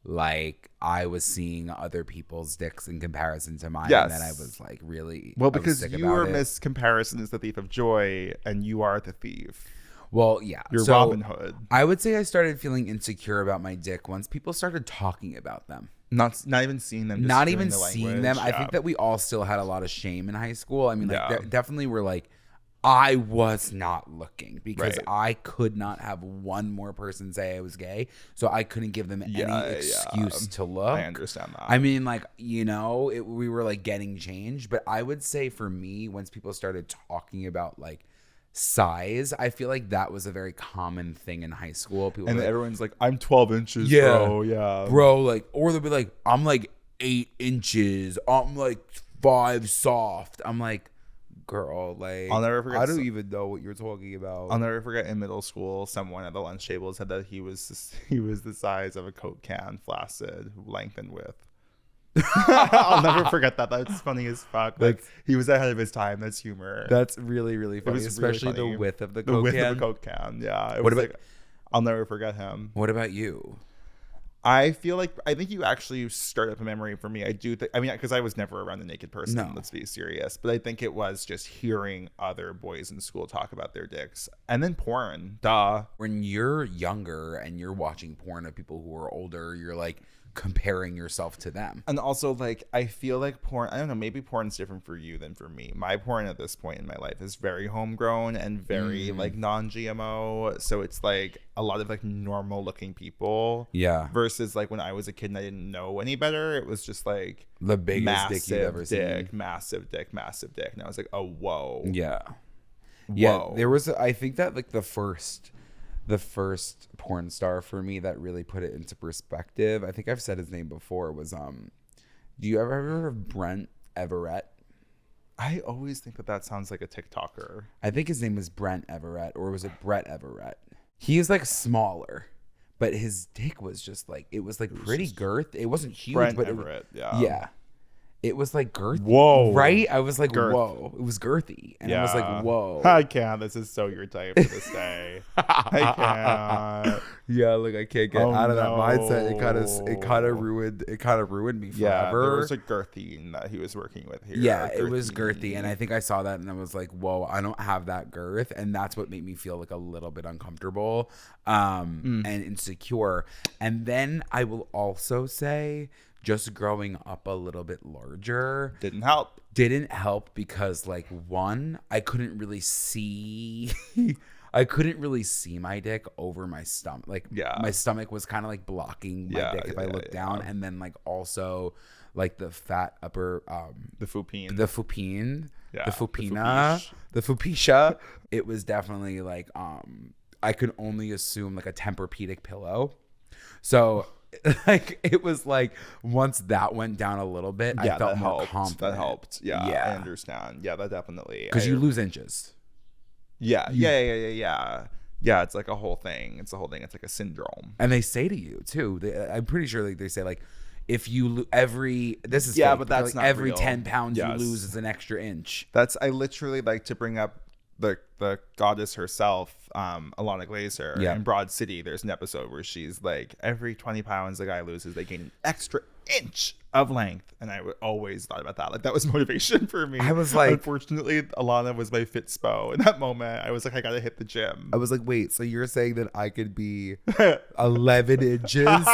like I was seeing other people's dicks in comparison to mine, Yes. and then I was like, really? Well, I was because sick you about are it. Miss Comparison is the thief of joy, and you are the thief. Well, yeah. You're so Robin Hood. I would say I started feeling insecure about my dick once people started talking about them. Not even seeing them. Just Not hearing even the seeing language. them. I Yeah. think that we all still had a lot of shame in high school. I mean, like, Yeah. definitely were like, I was not looking because Right. I could not have one more person say I was gay. So I couldn't give them any excuse to look. I understand that. I mean, like, we were like getting changed. But I would say for me, once people started talking about like size, I feel like that was a very common thing in high school. People and were like, everyone's like, I'm 12 inches, Yeah. bro. Yeah. bro, like, or they'll be like, I'm like 8 inches. I'm like 5 soft. I'm like, girl, like, I'll never forget I don't even know what you're talking about. I'll never forget in middle school, someone at the lunch table said that he was the size of a Coke can, flaccid, length and width. I'll never forget that. That's funny as fuck. Like, he was ahead of his time. That's humor. That's really, really funny, especially really funny. the width of the The Coke width can. of the Coke can. Yeah. It was like, I'll never forget him. What about you? I feel like I think you actually stirred up a memory for me. I do think, I mean, because I was never around a naked person. No. Let's be serious. But I think it was just hearing other boys in school talk about their dicks, and then porn. Duh. When you're younger and you're watching porn of people who are older, you're like comparing yourself to them. And also, like, I feel like porn, I don't know, maybe porn's different for you than for me. My porn at this point in my life is very homegrown and very like non-GMO. So it's like a lot of like normal looking people. Yeah. Versus like when I was a kid and I didn't know any better, it was just like the biggest dick you've ever seen. Massive dick. And I was like, oh, whoa. Yeah. Whoa. Yeah. There was, I think that like the first porn star for me that really put it into perspective, I think I've said his name before, was do you ever heard of Brent Everett? I always think that sounds like a TikToker. I think his name was Brent Everett, or was it Brett Everett? He is like smaller, but his dick was just like, it was like pretty girth. It wasn't huge, Brent but Everett, yeah. It was like girthy. Whoa. Right? I was like, Girth. whoa. It was girthy. And I was like, whoa. I can't. This is so your type to this day. I can't. Yeah, like I can't get out of that mindset. It kind of ruined me forever. Yeah, there was a girthy that he was working with here. Yeah, it was girthy. And I think I saw that and I was like, whoa, I don't have that girth. And that's what made me feel like a little bit uncomfortable and insecure. And then I will also say, just growing up a little bit larger didn't help because like one, I couldn't really see my dick over my stomach. Like my stomach was kind of like blocking my dick if I looked down. And then like also like the fat upper the fupine, the fupisha, it was definitely like I could only assume like a Tempur-Pedic pillow. So like it was like once that went down a little bit, I felt more confident. That helped. Yeah, I understand. Yeah, that definitely. Because you lose inches. Yeah. It's like a whole thing. It's like a syndrome. And they say to you too. I'm pretty sure like they say like if you every this is but that's like not every real. 10 pounds you lose is an extra inch. I literally like to bring up the goddess herself, Alana Glazer. In Broad City, there's an episode where she's like, every 20 pounds the guy loses, they gain an extra inch of length. And I always thought about that. Like, that was motivation for me. I was like, unfortunately, Alana was my fit spo. In that moment, I was like, I gotta hit the gym. I was like, wait, so you're saying that I could be 11 inches?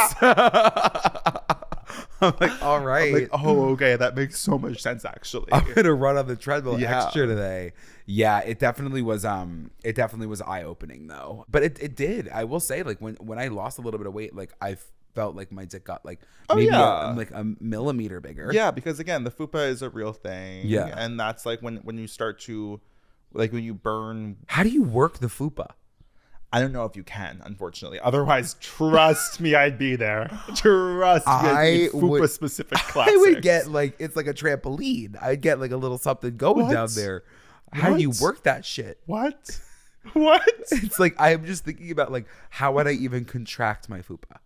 I'm like, all right. I'm like, oh, okay, that makes so much sense. Actually, I'm gonna run on the treadmill extra today. Yeah, it definitely was eye opening though. But it did. I will say, like when I lost a little bit of weight, like I felt like my dick got like maybe a millimeter bigger. Yeah, because again, the fupa is a real thing. Yeah, and that's like when you start to like when you burn. How do you work the fupa? I don't know if you can, unfortunately. Otherwise, trust me, I'd be there. Trust me, I'd be fupa specific classics. I would get like, it's like a trampoline. I'd get like a little something going down there. How do you work that shit? What? It's like, I'm just thinking about like, how would I even contract my fupa?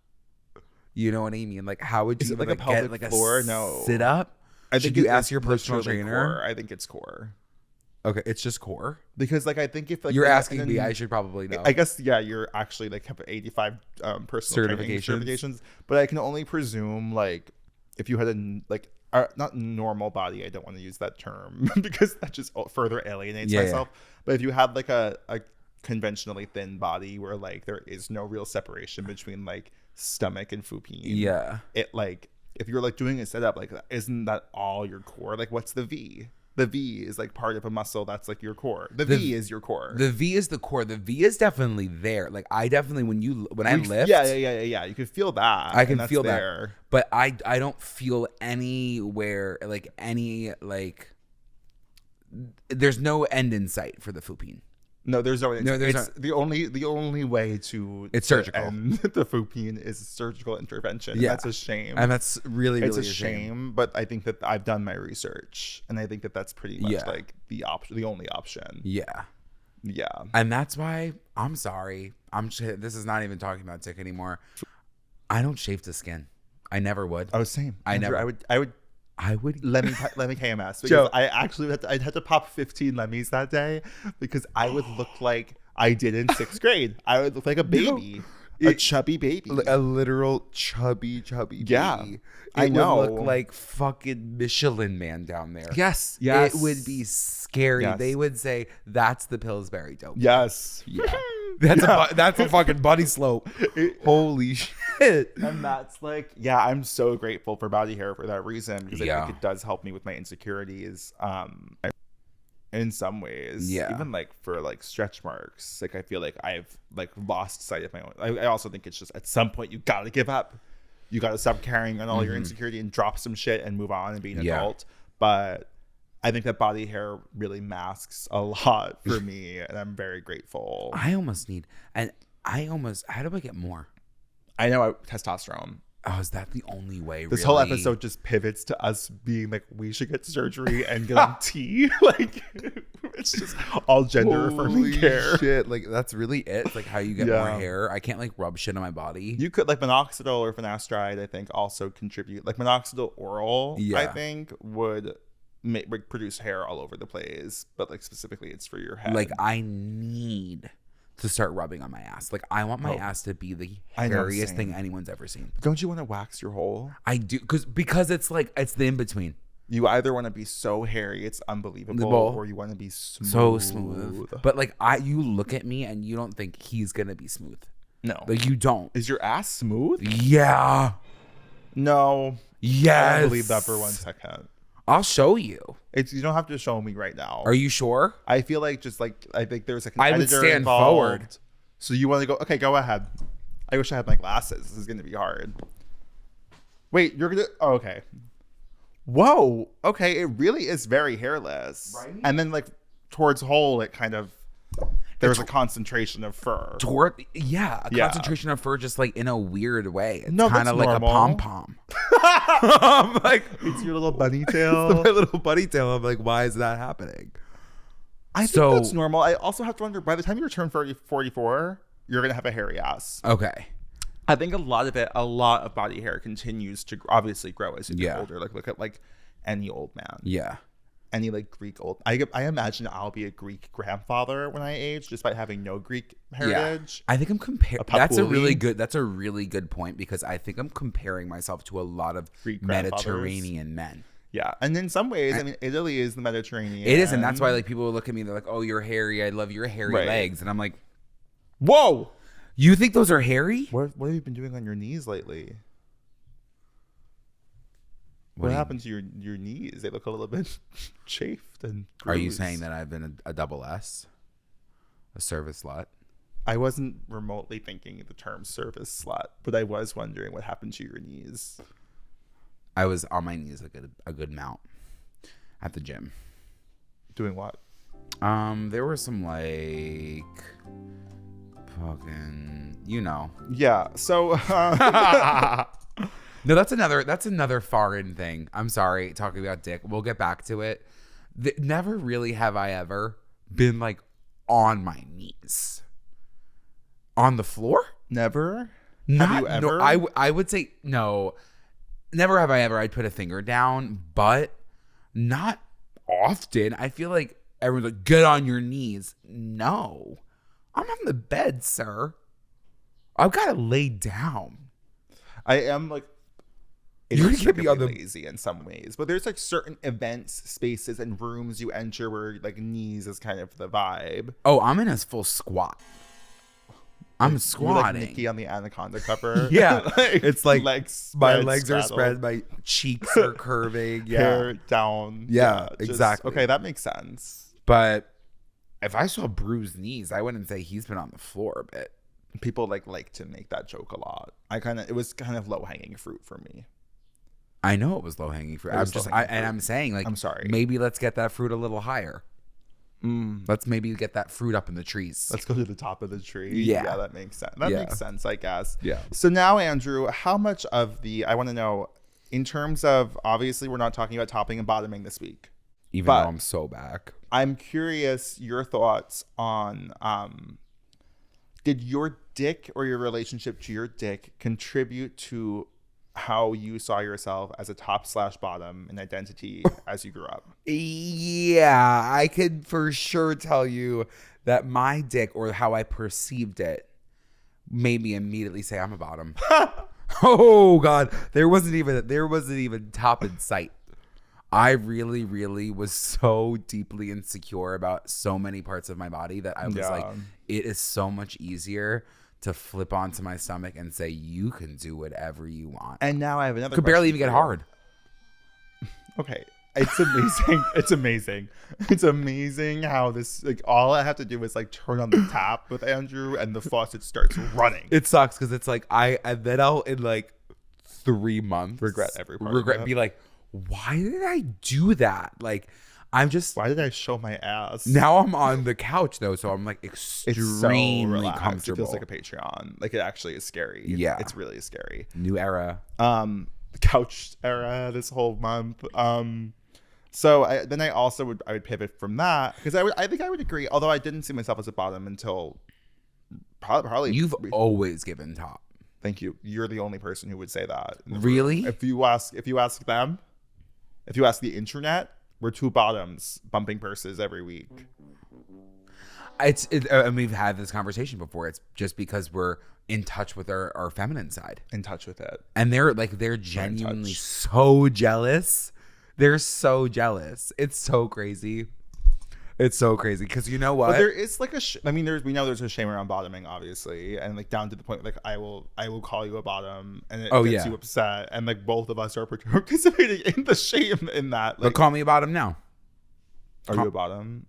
You know what I mean? Like, how would you like a pelvic get floor? No. Sit up? Should you ask your personal trainer? Core. I think it's core. Okay, it's just core. Because like I think if like you're asking me, I should probably know. I guess you're actually like have 85 personal certifications, but I can only presume like if you had not normal body. I don't want to use that term because that just further alienates myself. But if you had like a conventionally thin body where like there is no real separation between like stomach and fupine, it like if you're like doing a setup like isn't that all your core? Like what's the V? The V is like part of a muscle that's like your core. The V is your core. The V is the core. The V is definitely there. Like I definitely when I lift. Yeah. You can feel that. I can feel that. But I don't feel anywhere like any like. There's no end in sight for the fupine. No, there's no. It's the only way to it's surgical. End the fupine is surgical intervention. Yeah, that's a shame. And that's really it's a shame. But I think that I've done my research, and I think that that's pretty much like the only option. Yeah. And that's why I'm sorry. This is not even talking about dick anymore. I don't shave the skin. I never would. Oh, same. Andrew, I would. Let me KMS because Joe. I actually I'd had to pop 15 Lemmys that day because I would look like I did in 6th grade. I would look like a baby. A chubby baby. A literal chubby baby. Yeah. I know. Would look like fucking Michelin Man down there. Yes. It would be scary. Yes. They would say, that's the Pillsbury dope. Yes. Yeah. That's a fucking buddy slope. Holy shit. And that's like, yeah, I'm so grateful for body hair for that reason because I think it does help me with my insecurities. In some ways, even like for like stretch marks, like I feel like I've like lost sight of my own. I also think it's just at some point you gotta give up. You gotta stop carrying on all your insecurity and drop some shit and move on and be an adult. But I think that body hair really masks a lot for me, and I'm very grateful. How do I get more? I know testosterone. Oh, is that the only way? This whole episode just pivots to us being like, we should get surgery and get on tea. Like, it's just all gender affirming care. Shit, like that's really it. It's like how you get more hair. I can't like rub shit on my body. You could like minoxidil or finasteride. I think also contribute. Like minoxidil oral, I think would produce hair all over the place, but like specifically, it's for your head. Like I need to start rubbing on my ass. Like I want my ass to be the hairiest thing anyone's ever seen. Don't you want to wax your hole? I do, because it's like it's the in between. You either want to be so hairy it's unbelievable, or you want to be smooth. So smooth. But like you look at me and you don't think he's gonna be smooth. No, like you don't. Is your ass smooth? Yeah. No. Yes. I don't believe that for 1 second. I'll show you. You don't have to show me right now. Are you sure? I feel like I think there's like an editor I would stand involved. forward. So you want to go? Okay, go ahead. I wish I had my glasses. This is gonna be hard. Wait, you're gonna? Oh, okay. Whoa. Okay, it really is very hairless. Right? And then like towards whole, it kind of there's a concentration of fur. Concentration of fur, just like in a weird way. It's kind of like normal. a pom pom. I'm like, it's your little bunny tail. It's my little bunny tail. I'm like, why is that happening? I think that's normal. I also have to wonder, by the time you turn 44, you're gonna have a hairy ass. Okay. I think a lot of body hair continues to obviously grow as you get older. Like look at like any old man. Yeah. Any like Greek old. I imagine I'll be a Greek grandfather when I age, despite having no Greek heritage. I think I'm comparing. That's a really good point, because I think I'm comparing myself to a lot of Greek Mediterranean men. Yeah, and in some ways, I mean, Italy is the Mediterranean. It is, and that's why like people will look at me. They're like, "Oh, you're hairy. I love your hairy legs," and I'm like, "Whoa, you think those are hairy? What have you been doing on your knees lately? What happened to your knees? They look a little bit chafed and bruised. Are you saying that I've been a double S? A service slut? I wasn't remotely thinking the term service slut, but I was wondering what happened to your knees. I was on my knees a good amount at the gym. Doing what? There were some like fucking, Yeah. So no, that's another foreign thing. I'm sorry, talking about dick. We'll get back to it. Never really have I ever been like on my knees. On the floor? Never? Have you ever? No, I would say no. Never have I ever. I'd put a finger down, but not often. I feel like everyone's like, get on your knees. No. I'm on the bed, sir. I've got to lay down. I am like, you're gonna be on the lazy in some ways, but there's like certain events, spaces, and rooms you enter where like knees is kind of the vibe. Oh, I'm in a full squat. I'm squatting. Like Nikki on the Anaconda cover. Yeah. Like, it's like my legs straddled. are spread, my cheeks are curving. Yeah. Hair down. Yeah, exactly. Okay, that makes sense. But if I saw bruised knees, I wouldn't say he's been on the floor a bit. People like to make that joke a lot. It was kind of low hanging fruit for me. I know it was low hanging fruit. I'm saying like, I'm sorry. Maybe let's get that fruit a little higher. Let's maybe get that fruit up in the trees. Let's go to the top of the tree. Yeah, that makes sense. That makes sense, I guess. Yeah. So now, Andrew, how much of I want to know, in terms of, obviously we're not talking about topping and bottoming this week. Even though I'm so back. I'm curious your thoughts on, did your dick or your relationship to your dick contribute to how you saw yourself as a top/bottom in identity as you grew up. Yeah, I could for sure tell you that my dick, or how I perceived it, made me immediately say I'm a bottom. Oh God, there wasn't even top in sight. I really, really was so deeply insecure about so many parts of my body that I was like, it is so much easier to flip onto my stomach and say, you can do whatever you want. And now I have another. Could barely even get hard. Okay. It's amazing. It's amazing. It's amazing how this, like, all I have to do is like turn on the tap with Andrew and the faucet starts running. It sucks because it's like and then I'll in like 3 months regret every part of it. Be like, why did I do that? Like, why did I show my ass? Now I'm on the couch though, so I'm like extremely so comfortable. It feels like a Patreon. Like, it actually is scary. Yeah, it's really scary. New era. The couch era this whole month. So I would pivot from that because I think I would agree. Although I didn't see myself as a bottom until probably. You've always given top. Thank you. You're the only person who would say that. Really? If you ask them, if you ask the internet, we're two bottoms bumping purses every week. And we've had this conversation before. It's just because we're in touch with our feminine side. In touch with it. And they're genuinely so jealous. They're so jealous. It's so crazy. It's so crazy because you know what? But there is like we know there's a shame around bottoming, obviously, and like down to the point like I will call you a bottom, and it gets you upset, and like both of us are participating in the shame in that. Like, but call me a bottom now. Are you a bottom?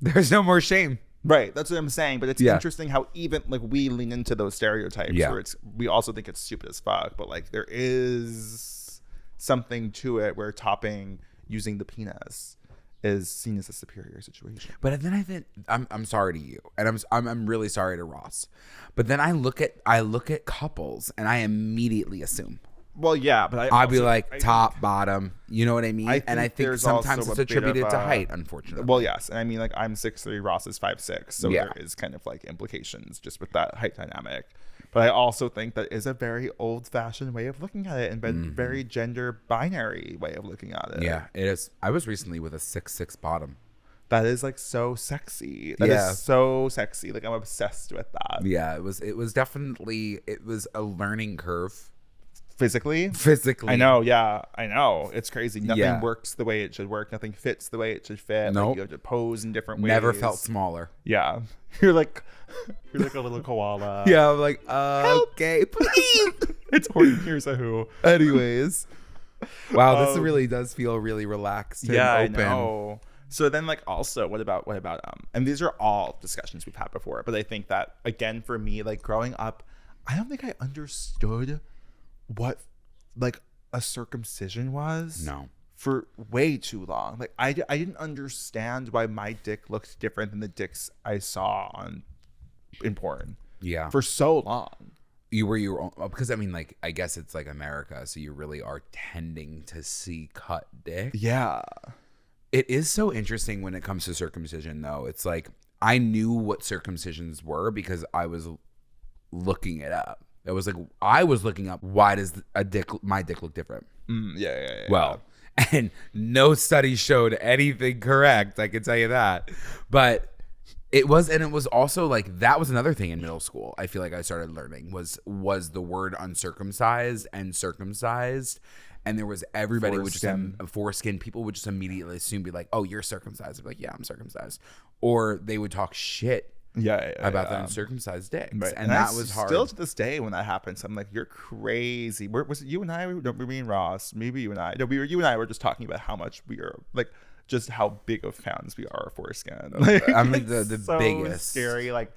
There's no more shame. Right, that's what I'm saying. But it's interesting how even like we lean into those stereotypes where we also think it's stupid as fuck, but like there is something to it where topping using the penis is seen as a superior situation. But then I think I'm sorry to you, and I'm really sorry to Ross. But then I look at couples and I immediately assume. Well, yeah, but I'll be like top, bottom. You know what I mean? I think sometimes it's attributed to height, unfortunately. Well, yes, and I mean like I'm 6'3", Ross is 5'6", so there is kind of like implications just with that height dynamic. But I also think that is a very old-fashioned way of looking at it and very gender binary way of looking at it. Yeah, it is. I was recently with a 6'6" bottom. That is like so sexy. That is so sexy. Like I'm obsessed with that. Yeah, it was definitely a learning curve. Physically. I know. Yeah, I know. It's crazy. Nothing works the way it should work. Nothing fits the way it should fit. Nope. Like, you have to pose in different ways. Never felt smaller. Yeah. You're like a little koala. Yeah, I'm like, okay, please. It's horny. Here's a who. Anyways. Wow, this really does feel really relaxed and open. I know. So then like also what about and these are all discussions we've had before, but I think that again for me, like growing up, I don't think I understood what like a circumcision was. No. For way too long. Like I didn't understand why my dick looked different than the dicks I saw in porn. Yeah. For so long. You were your own, because I mean like I guess it's like America, so you really are tending to see cut dick. Yeah. It is so interesting when it comes to circumcision though. It's like I knew what circumcisions were because I was looking it up. It was like I was looking up why does my dick look different? Yeah. Well, and no study showed anything correct. I can tell you that. But it was also like that was another thing in middle school. I feel like I started learning was the word uncircumcised and circumcised, and there was everybody would just foreskin. People would just immediately assume be like, oh, you're circumcised. I'd be like, yeah, I'm circumcised, or they would talk shit. About the uncircumcised dicks, right. And that was hard. Still to this day, when that happens, I'm like, "You're crazy." Was it you and I? No, me and Ross. Maybe you and I. No, you and I were just talking about how much we are like, just how big of fans we are of foreskin. Like, I'm like the so biggest. Scary. Like,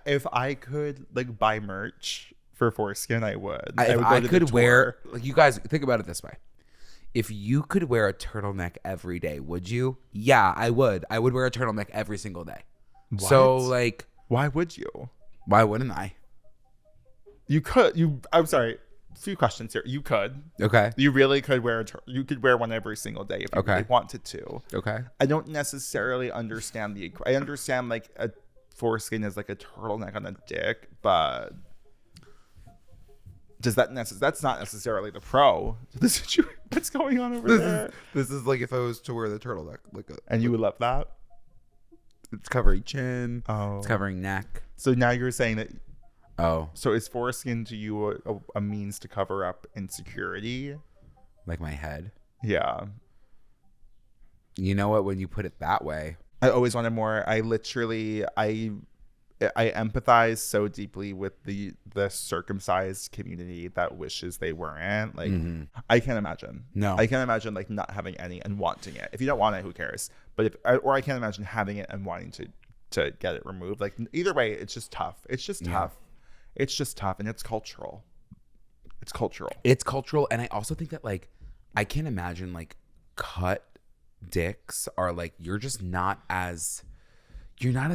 if I could like buy merch for foreskin, I would. If I could wear, like, you guys think about it this way. If you could wear a turtleneck every day, would you? Yeah, I would. I would wear a turtleneck every single day. What? So like, why would you? Why wouldn't I? You could. I'm sorry. A few questions here. You could. Okay. You really could wear you could wear one every single day if you really wanted to. Okay. I don't necessarily understand I understand like a foreskin is like a turtleneck on a dick, but Does that that's not necessarily the pro to the situation that's going on over there. This is like if I was to wear the turtleneck, and you would love that. It's covering chin. Oh, it's covering neck. So now you're saying that. Oh, so is foreskin to you a means to cover up insecurity? Like my head. Yeah. You know what? When you put it that way, I always wanted more. I empathize so deeply with the circumcised community that wishes they weren't. Like, I can't imagine. No, I can't imagine like not having any and wanting it. If you don't want it, who cares? But I can't imagine having it and wanting to get it removed. Like, either way, it's just tough. It's just tough. It's just tough, and it's cultural. It's cultural, and I also think that like I can't imagine like cut dicks are like you're not as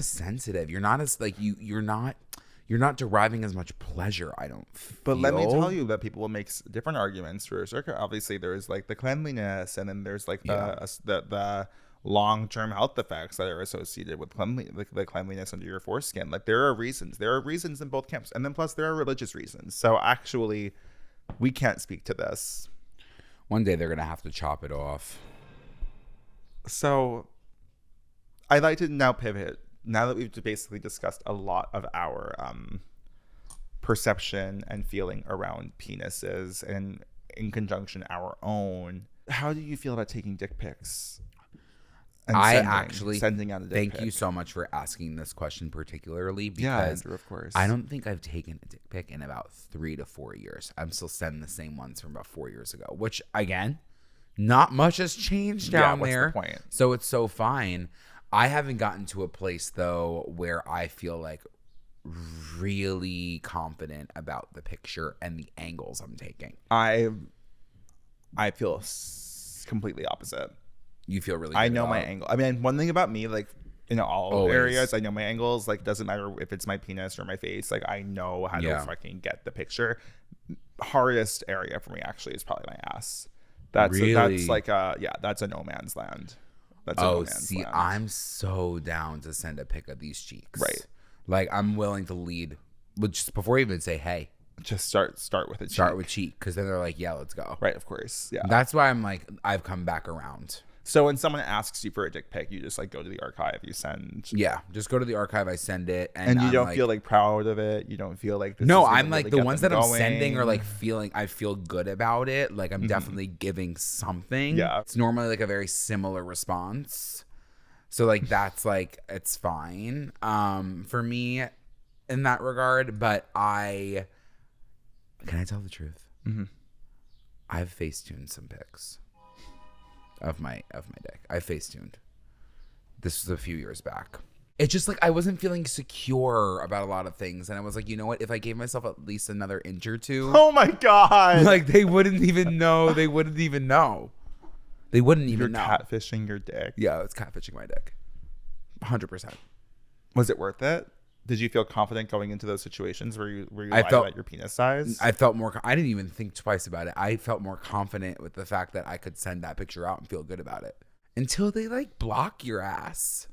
sensitive. You're not as like you're not deriving as much pleasure. I don't feel. But let me tell you that people will make different arguments for circuit. Obviously, there is like the cleanliness, and then there's like the long-term health effects that are associated with the cleanliness under your foreskin. Like there are reasons in both camps, and then plus there are religious reasons. So actually, we can't speak to this. One day they're gonna have to chop it off. So I'd like to now pivot, now that we've basically discussed a lot of our perception and feeling around penises, and in conjunction our own. How do you feel about taking dick pics? And sending out a dick pic? Thank you so much for asking this question particularly, because Andrew, of course. I don't think I've taken a dick pic in about 3 to 4 years. I'm still sending the same ones from about 4 years ago, which again, not much has changed down there. What's the point? So it's so fine. I haven't gotten to a place though where I feel like really confident about the picture and the angles I'm taking. I feel completely opposite. You feel really good. I know my angle. I mean, one thing about me, like in all areas, I know my angles. Like, doesn't matter if it's my penis or my face. Like, I know how to fucking get the picture. Hardest area for me actually is probably my ass. That's like that's a no man's land. That's a no man's land. I'm so down to send a pic of these cheeks. Right. Like, I'm willing to lead, but just before you even say hey. Just start with a cheek. Start with cheek, because then they're like, yeah, let's go. Right, of course. Yeah. That's why I'm like, I've come back around. So when someone asks you for a dick pic, you just like go to the archive, you send. Yeah, just go to the archive, I send it, and you don't feel like proud of it. You don't feel like this no. Is I'm like really the ones that going. I'm sending are like feeling. I feel good about it. Like I'm definitely giving something. Yeah, it's normally like a very similar response. So like that's like it's fine for me in that regard. But can I tell the truth? I've facetuned some pics. Of my dick. I facetuned. This was a few years back. It's just like I wasn't feeling secure about a lot of things, and I was like, you know what? If I gave myself at least another inch or two, oh my god! Like they wouldn't even know. They wouldn't even know. They wouldn't even know. You're catfishing your dick. Yeah, it's catfishing my dick. 100%. Was it worth it? Did you feel confident going into those situations where you lied about your penis size? I felt more. I didn't even think twice about it. I felt more confident with the fact that I could send that picture out and feel good about it. Until they like block your ass.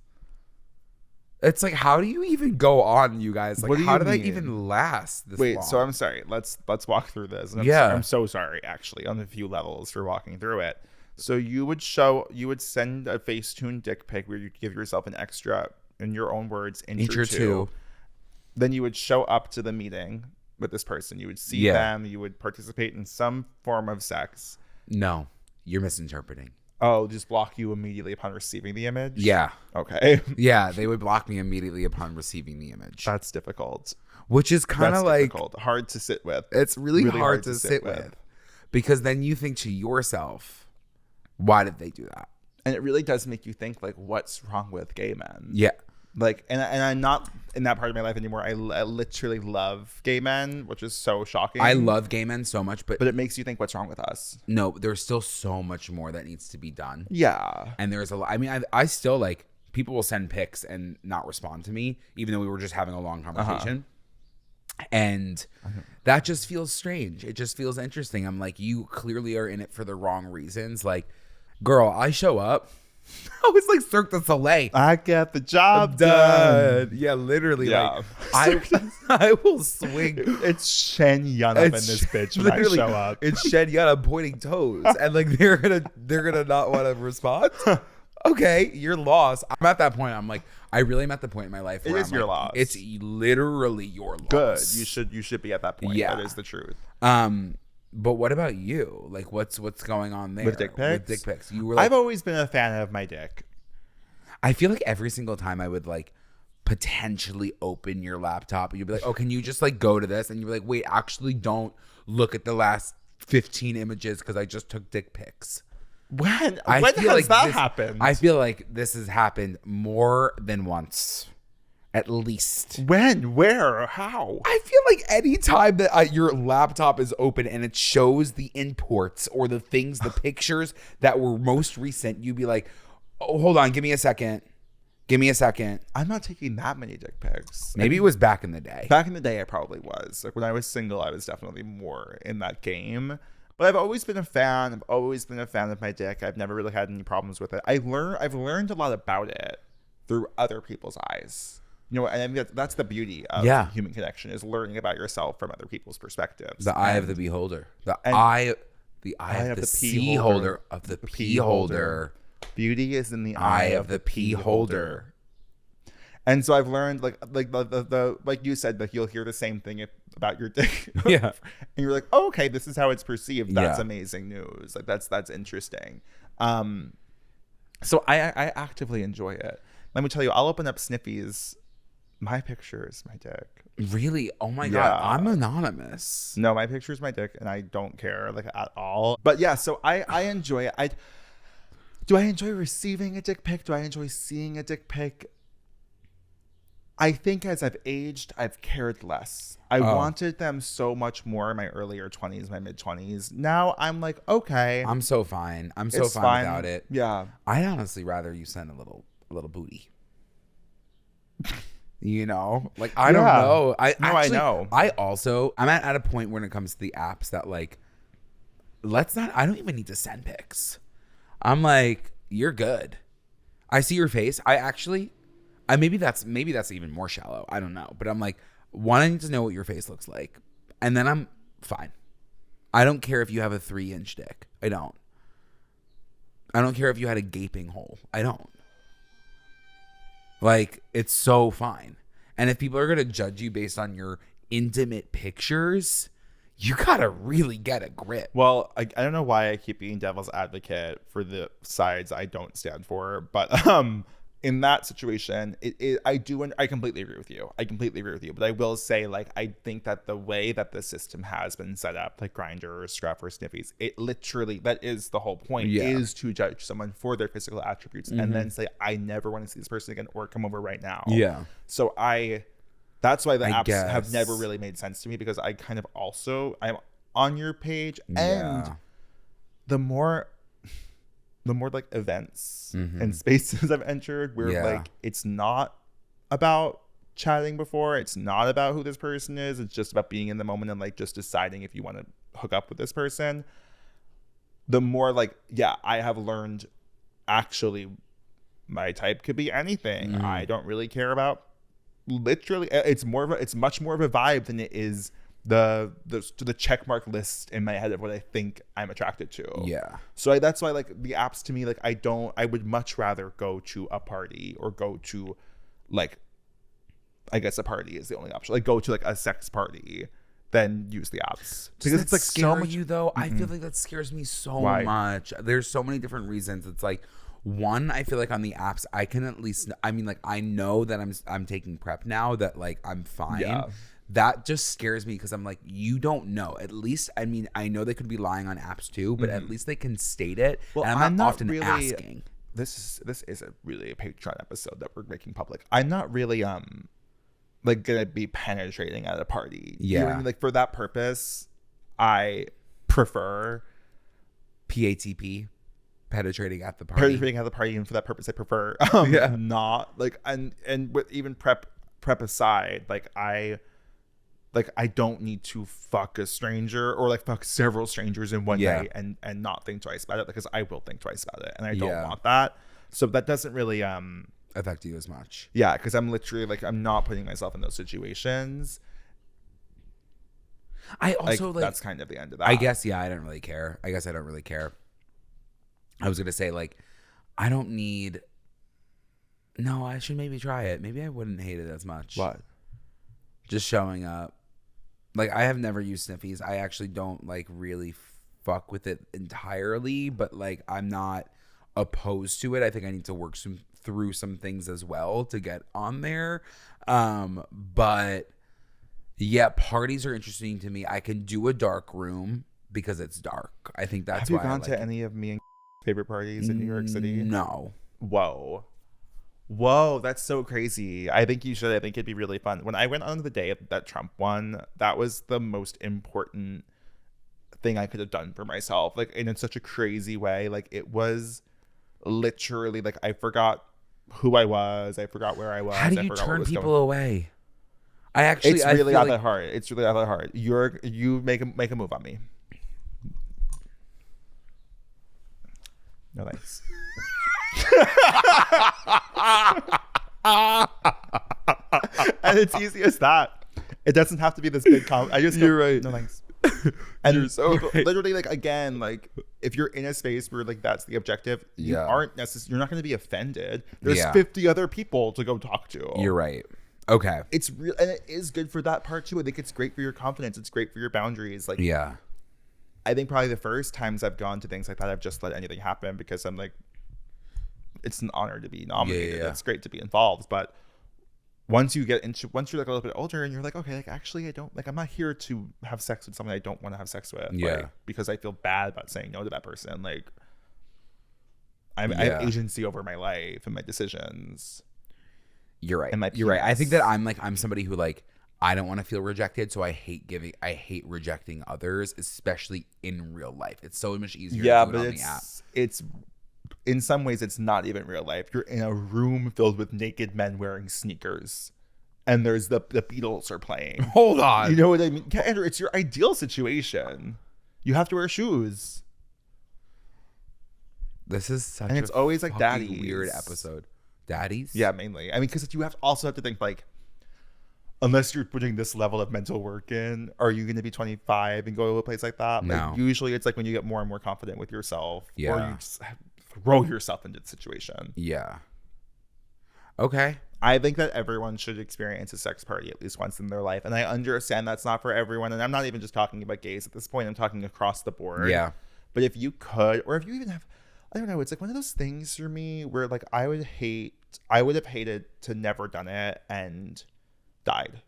It's like, how do you even go on, you guys? Like, how did I even last this long? So I'm sorry. Let's walk through this. I'm so sorry, actually, on a few levels for walking through it. So you would send a Facetune dick pic where you give yourself an extra, in your own words, inch or two. Then you would show up to the meeting with this person. You would see them. You would participate in some form of sex. No, you're misinterpreting. Oh, just block you immediately upon receiving the image? Yeah. Okay. Yeah, they would block me immediately upon receiving the image. That's difficult. Which is kind of like difficult. Hard to sit with. It's really hard to sit with. Because then you think to yourself, why did they do that? And it really does make you think, like, what's wrong with gay men? Yeah. Like, and I'm not in that part of my life anymore. I literally love gay men, which is so shocking. I love gay men so much, but it makes you think, what's wrong with us? No, there's still so much more that needs to be done. Yeah. And there's a lot. I mean, I still like, people will send pics and not respond to me, even though we were just having a long conversation. And that just feels strange. It just feels interesting. I'm like, you clearly are in it for the wrong reasons. Like, girl, I show up. I was like Cirque du Soleil. I get the job done. Yeah, literally. Yeah. Like I will swing. It's Shen Yun up in this bitch when I show up. It's Shen Yun pointing toes, and like they're gonna not want to respond. Okay, you're lost. I'm at that point. I'm like, I really am at the point in my life where it is your loss. It's literally your loss. Good. You should be at that point. Yeah, that is the truth. But what about you? Like, what's going on there with dick pics? With dick pics, you were. Like, I've always been a fan of my dick. I feel like every single time I would like potentially open your laptop, you'd be like, "Oh, can you just like go to this?" And you'd be like, "Wait, actually, don't look at the last 15 images because I just took dick pics." When has that happened? I feel like this has happened more than once, at least. When? Where? How? I feel like any time that your laptop is open and it shows the imports or the things, the pictures that were most recent, you'd be like, "Oh, hold on, give me a second. Give me a second." I'm not taking that many dick pics. Maybe it was back in the day. Back in the day, I probably was. Like when I was single, I was definitely more in that game. But I've always been a fan. I've always been a fan of my dick. I've never really had any problems with it. I've learned a lot about it through other people's eyes. You know, and I mean, that's the beauty of human connection, is learning about yourself from other people's perspectives. The eye of the beholder. The eye of the pea holder of the pea holder. Beauty is in the eye of the pea holder. And so I've learned, like the like you said, like you'll hear the same thing about your dick. Yeah. And you're like, oh, okay, this is how it's perceived. That's amazing news. Like that's interesting. So I actively enjoy it. Let me tell you, I'll open up Sniffy's. My picture is my dick. Really? Oh my God. I'm anonymous. No, my picture is my dick, and I don't care like at all. But yeah, so I enjoy it. Do I enjoy receiving a dick pic? Do I enjoy seeing a dick pic? I think as I've aged, I've cared less. I wanted them so much more in my earlier 20s, my mid 20s. Now I'm like, okay. I'm so fine. I'm so fine without it. Yeah. I'd honestly rather you send a little booty. You know, like I don't know. I know. I'm at a point when it comes to the apps that like, I don't even need to send pics. I'm like, you're good. I see your face. Maybe that's even more shallow. I don't know. But I'm like, one, I need to know what your face looks like. And then I'm fine. I don't care if you have a 3-inch dick. I don't care if you had a gaping hole. I don't. Like, it's so fine. And if people are going to judge you based on your intimate pictures, you got to really get a grip. Well, I don't know why I keep being devil's advocate for the sides I don't stand for. But in that situation, I completely agree with you. But I will say, like, I think that the way that the system has been set up, like Grindr or Scruff or Sniffies, it literally, that is the whole point, is to judge someone for their physical attributes and then say, I never want to see this person again or come over right now. Yeah. So that's why the apps have never really made sense to me, because I kind of also, I'm on your page, and the more like events and spaces I've entered where like it's not about chatting before, it's not about who this person is, it's just about being in the moment and like just deciding if you want to hook up with this person, the more like I have learned actually my type could be anything. I don't really care about literally, it's much more of a vibe than it is the checkmark list in my head of what I think I'm attracted to. Yeah. So that's why, like, the apps to me, like, I would much rather go to a party or go to, like, I guess a party is the only option. Like, go to like a sex party than use the apps. Because it's like so much. You though, I feel like that scares me so much. There's so many different reasons. It's like, one, I feel like on the apps, I can at least, I mean, like, I know that I'm taking prep now, that like I'm fine. Yeah. That just scares me because I'm like, you don't know. At least, I mean, I know they could be lying on apps too, but at least they can state it. Well, and I'm not often really asking. This is really a Patreon episode that we're making public. I'm not really like gonna be penetrating at a party. Yeah. You know what I mean? Like, for that purpose, I prefer PATP. Penetrating at the party. And for that purpose, I prefer not like, and with even prep aside, like I don't need to fuck a stranger or like fuck several strangers in one night and not think twice about it, because I will think twice about it, and I don't want that. So that doesn't really affect you as much. Yeah, because I'm literally like, I'm not putting myself in those situations. I also like that's kind of the end of that. I guess, yeah, I don't really care. I guess I don't really care. I was gonna say, like, I don't need. No, I should maybe try it. Maybe I wouldn't hate it as much. What? Just showing up. Like, I have never used sniffies. I actually don't like really fuck with it entirely, but like, I'm not opposed to it. I think I need to work through some things as well to get on there. But yeah, parties are interesting to me. I can do a dark room because it's dark. I think that's why. Have you gone to any of me and favorite parties in New York City? No. Whoa, that's so crazy. I think you should. I think it'd be really fun. When I went on the day of that Trump one, that was the most important thing I could have done for myself. Like, in such a crazy way. Like, it was literally like, I forgot who I was. I forgot where I was. How do you turn people away? It's really not that hard. It's really not that hard. You make a move on me. No thanks. And it's easy as that. It doesn't have to be this big I just You're right. No thanks. And You're so right. Literally, like, again, like, if you're in a space where like that's the objective, you aren't necessarily, you're not going to be offended. There's 50 other people to go talk to. You're right. Okay. It's real, and it is good for that part too. I think it's great for your confidence. It's great for your boundaries. Like, yeah. I think probably the first times I've gone to things like that, I've just let anything happen because I'm like, it's an honor to be nominated. Yeah. It's great to be involved. But once you're like a little bit older and you're like, okay, like, actually, I don't, like, I'm not here to have sex with someone I don't want to have sex with. Yeah. Like, because I feel bad about saying no to that person. Like, I have agency over my life and my decisions. You're right. And my You're right. I think that I'm somebody who, like, I don't want to feel rejected, so I hate rejecting others, especially in real life. It's so much easier to do it on the app. It's in some ways it's not even real life. You're in a room filled with naked men wearing sneakers, and there's the Beatles are playing. Hold on. You know what I mean? Andrew, it's your ideal situation. You have to wear shoes. This is such and it's always like daddy's weird episode. Daddies? Yeah, mainly. I mean, because you also have to think, like, unless you're putting this level of mental work in, are you going to be 25 and go to a place like that? No. Like, usually it's like when you get more and more confident with yourself, or you just throw yourself into the situation. Yeah. Okay. I think that everyone should experience a sex party at least once in their life. And I understand that's not for everyone. And I'm not even just talking about gays at this point. I'm talking across the board. Yeah. But if you could, or if you even have, I don't know, it's like one of those things for me where, like, I would have hated to never done it and died.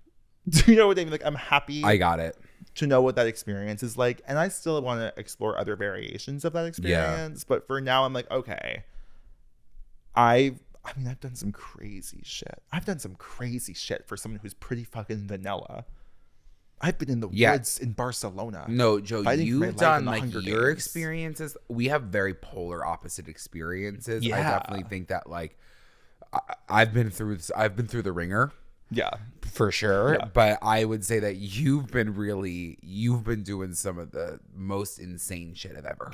Do you know what I mean? Like, I'm happy. I got it. To know what that experience is like. And I still want to explore other variations of that experience. Yeah. But for now, I'm like, okay. I've done some crazy shit. I've done some crazy shit for someone who's pretty fucking vanilla. I've been in the woods in Barcelona. No, Joe, you've done like your Games. experiences. We have very polar opposite experiences. Yeah. I definitely think that, like, I've been through the ringer. Yeah, for sure. Yeah. But I would say that you've been doing some of the most insane shit I've ever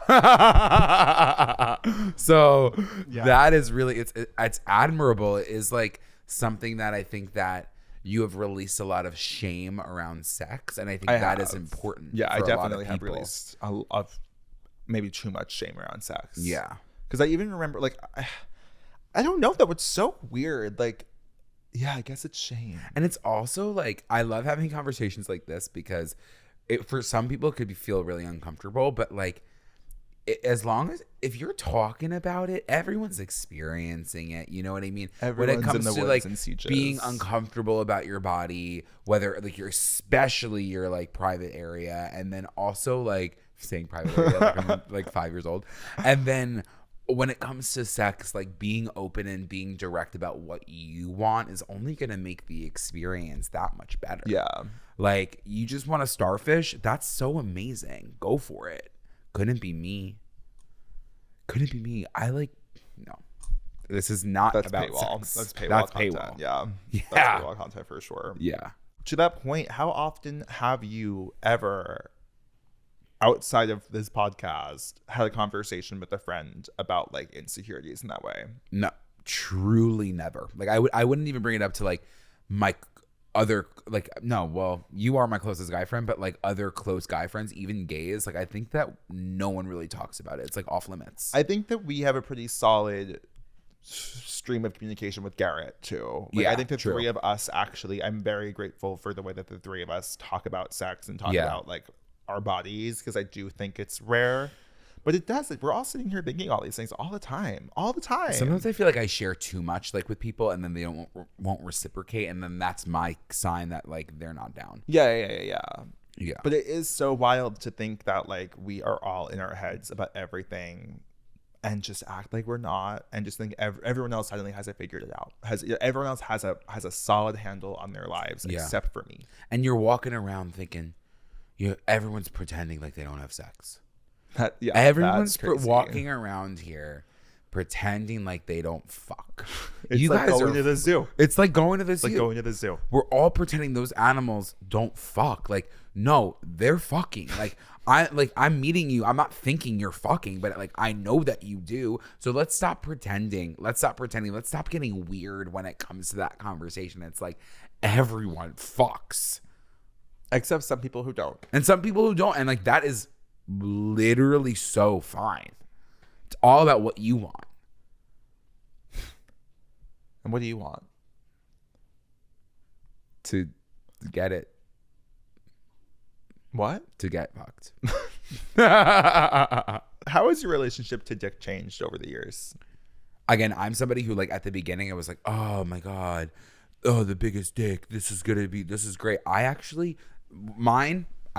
heard. So that is really, it's admirable. It is like something that I think that you have released a lot of shame around sex, and I think that is important. Yeah, I for definitely a lot of have people. released of maybe too much shame around sex. Yeah, because I even remember, like, I don't know, that was so weird. Like, yeah, I guess it's shame. And it's also like, I love having conversations like this because for some people it could feel really uncomfortable, but like, as long as, if you're talking about it, everyone's experiencing it. You know what I mean? Everyone's when it comes in the to woods like and sieges. Being uncomfortable about your body, whether like especially your like private area, and then also like saying private area, like I'm like 5 years old, and then when it comes to sex, like being open and being direct about what you want is only going to make the experience that much better. Yeah. Like, you just want a starfish? That's so amazing. Go for it. Couldn't be me. I like, no. This is not about paywall. sex. That's paywall That's content. paywall. Yeah. Yeah. That's paywall content for sure. Yeah. To that point, how often have you ever outside of this podcast, had a conversation with a friend about like insecurities in that way. No, truly never. Like I wouldn't even bring it up to like my other, like, no, well, you are my closest guy friend, but like other close guy friends, even gays, like I think that no one really talks about it. It's like off limits. I think that we have a pretty solid stream of communication with Garrett too. Like, I think the three of us actually, I'm very grateful for the way that the three of us talk about sex and talk about like our bodies, because I do think it's rare. But it does. Like, we're all sitting here thinking all these things all the time. Sometimes I feel like I share too much, like with people, and then they won't reciprocate, and then that's my sign that like they're not down. Yeah. But it is so wild to think that like we are all in our heads about everything, and just act like we're not, and just think everyone else suddenly has it figured it out. Everyone else has a solid handle on their lives except for me. And you're walking around thinking, everyone's pretending like they don't have sex. Everyone's walking around here pretending like they don't fuck. It's you like guys going to the zoo. It's like going to the zoo. Like going to the zoo. We're all pretending those animals don't fuck. Like, no, they're fucking. I'm meeting you. I'm not thinking you're fucking, but like I know that you do. So let's stop pretending. Let's stop getting weird when it comes to that conversation. It's like everyone fucks. Except some people who don't. And some people who don't. And like that is literally so fine. It's all about what you want. And what do you want? To get it. What? To get fucked. How has your relationship to dick changed over the years? Again, I'm somebody who like at the beginning I was like, oh my God, oh, the biggest dick. This is great. I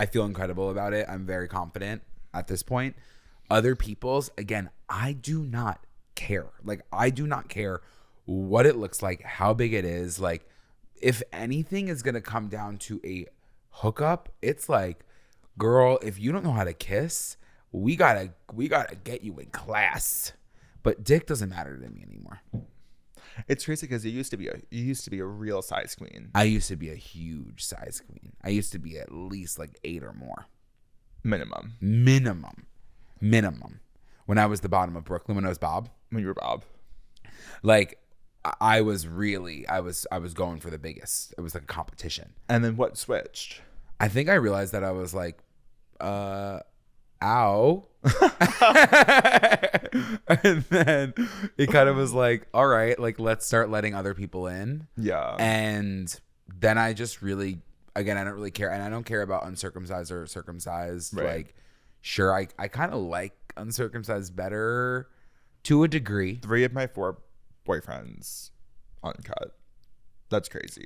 feel incredible about it. I'm very confident at this point. Other people's, again, I do not care. Like, I do not care what it looks like, how big it is. Like, if anything is going to come down to a hookup, it's like, girl, if you don't know how to kiss, we gotta get you in class. But dick doesn't matter to me anymore. It's crazy because you used to be a real size queen. I used to be a huge size queen. I used to be at least like 8 or more. Minimum. When I was the bottom of Brooklyn, when I was Bob. When you were Bob. Like I was going for the biggest. It was like a competition. And then what switched? I think I realized that I was like, ow. And then it kind of was like, all right, like let's start letting other people in. Yeah. And then I just really, again, I don't really care. And I don't care about uncircumcised or circumcised. Right. Like, sure, I kind of like uncircumcised better to a degree. 3 of my 4 boyfriends uncut. That's crazy.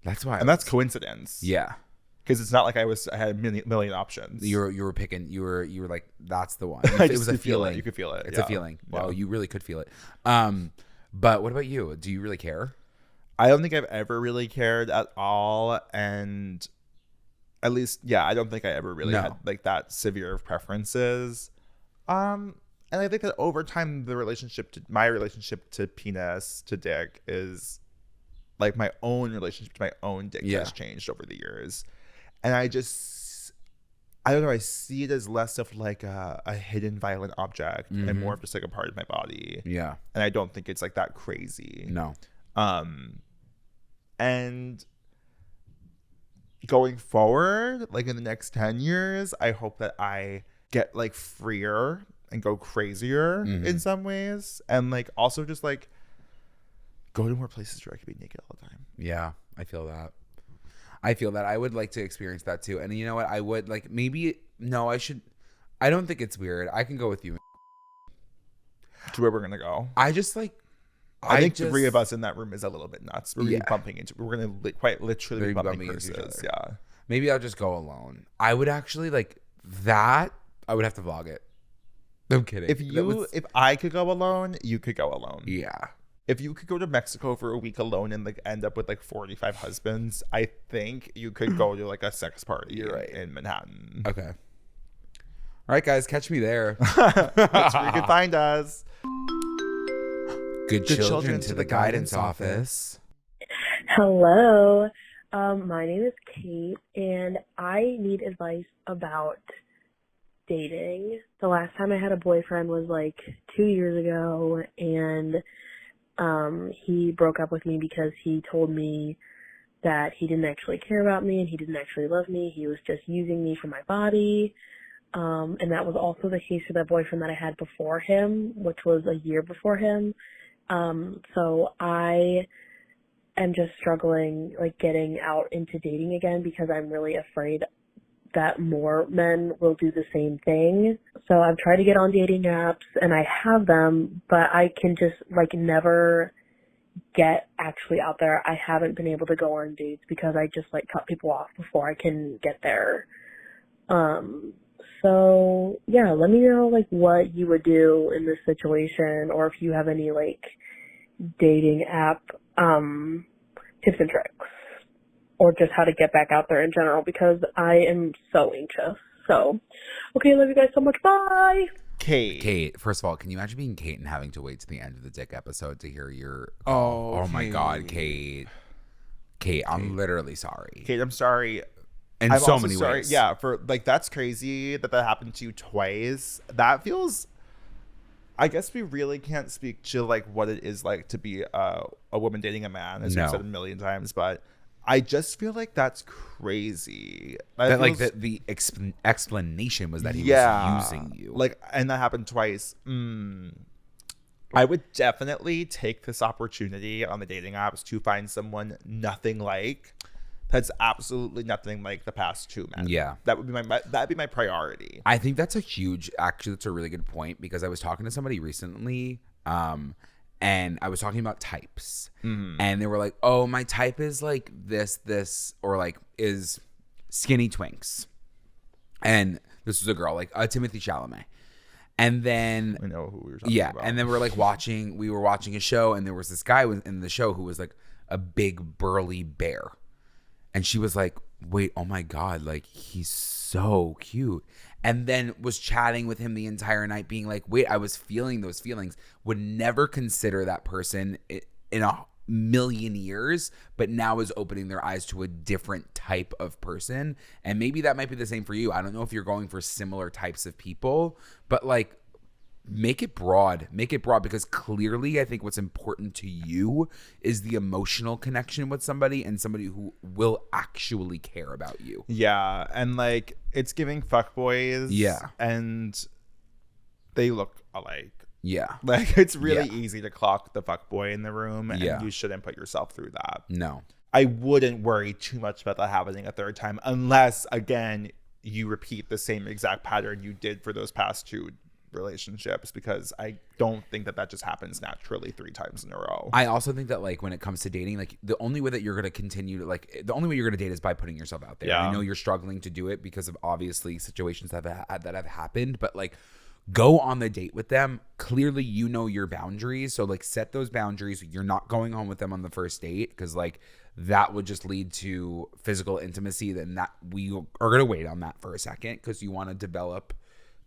That's why. And that's coincidence. Yeah. Because it's not like I had a million options. You were picking. You were like, that's the one. It was a feeling. You could feel it. It's a feeling. Wow, you really could feel it. But what about you? Do you really care? I don't think I've ever really cared at all, and at least, I don't think I ever really had like that severe of preferences. And I think that over time, my relationship to penis, to dick, is like my own relationship to my own dick has changed over the years. And I don't know, I see it as less of like a hidden violent object and more of just like a part of my body. Yeah. And I don't think it's like that crazy. No. And going forward, like in the next 10 years, I hope that I get like freer and go crazier in some ways. And like also just like go to more places where I could be naked all the time. Yeah, I feel that. I would like to experience that too. And you know what? I would like I don't think it's weird. I can go with you. To where we're going to go. I just like. I think 3 of us in that room is a little bit nuts. We're going to be bumping into. We're going to quite literally be bumping into each other. Yeah. Maybe I'll just go alone. I would actually like that. I would have to vlog it. I'm kidding. If I could go alone, you could go alone. Yeah. If you could go to Mexico for a week alone and like end up with like 45 husbands, I think you could go to like a sex party in Manhattan. Okay. All right, guys, catch me there. That's where you can find us. Good children to the guidance office. Hello. My name is Kate, and I need advice about dating. The last time I had a boyfriend was like 2 years ago, and he broke up with me because he told me that he didn't actually care about me and he didn't actually love me. He was just using me for my body. And that was also the case for the boyfriend that I had before him, which was a year before him. So I am just struggling, like, getting out into dating again because I'm really afraid that more men will do the same thing. So I've tried to get on dating apps and I have them, but I can just, like, never get actually out there. I haven't been able to go on dates because I just, like, cut people off before I can get there. So yeah, let me know, like, what you would do in this situation, or if you have any, like, dating app tips and tricks, or just how to get back out there in general, because I am so anxious. So, okay, love you guys so much. Bye. Kate, first of all, can you imagine being Kate and having to wait to the end of the dick episode to hear your call? Oh my God, Kate, I'm literally sorry. Kate, I'm sorry. In so many ways. Yeah, for, like, that's crazy that happened to you twice. That feels, I guess we really can't speak to, like, what it is like to be a woman dating a man, as you've said a million times, but I just feel like that's crazy. That feels, like, the explanation was that he was using you. Like, and that happened twice. I would definitely take this opportunity on the dating apps to find someone nothing like. That's absolutely nothing like the past two men. Yeah. That'd be my priority. I think that's that's a really good point, because I was talking to somebody recently, and I was talking about types, and they were like, oh, my type is like this, or like is skinny twinks. And this was a girl, like Timothy Chalamet. And then I know who we were talking about. And then we were watching a show, and there was this guy in the show who was like a big burly bear. And she was like, wait, oh my God, like, he's so cute. And then was chatting with him the entire night, being like, wait, I was feeling those feelings. Would never consider that person in a million years, but now is opening their eyes to a different type of person. And maybe that might be the same for you. I don't know if you're going for similar types of people, but, like, make it broad, because clearly I think what's important to you is the emotional connection with somebody, and somebody who will actually care about you. Yeah. And, like, it's giving fuckboys. Yeah. And they look alike. Yeah. Like, it's really easy to clock the fuckboy in the room, and you shouldn't put yourself through that. No. I wouldn't worry too much about that happening a third time, unless, again, you repeat the same exact pattern you did for those past two relationships, because I don't think that just happens naturally 3 times in a row. I also think that, like, when it comes to dating, like, the only way that you're going to continue to, like, the only way you're going to date is by putting yourself out there. Yeah. I know you're struggling to do it because of obviously situations that have happened, but, like, go on the date with them. Clearly, you know your boundaries, so, like, set those boundaries. You're not going home with them on the first date, because, like, that would just lead to physical intimacy. Then that we are going to wait on that for a second, because you want to develop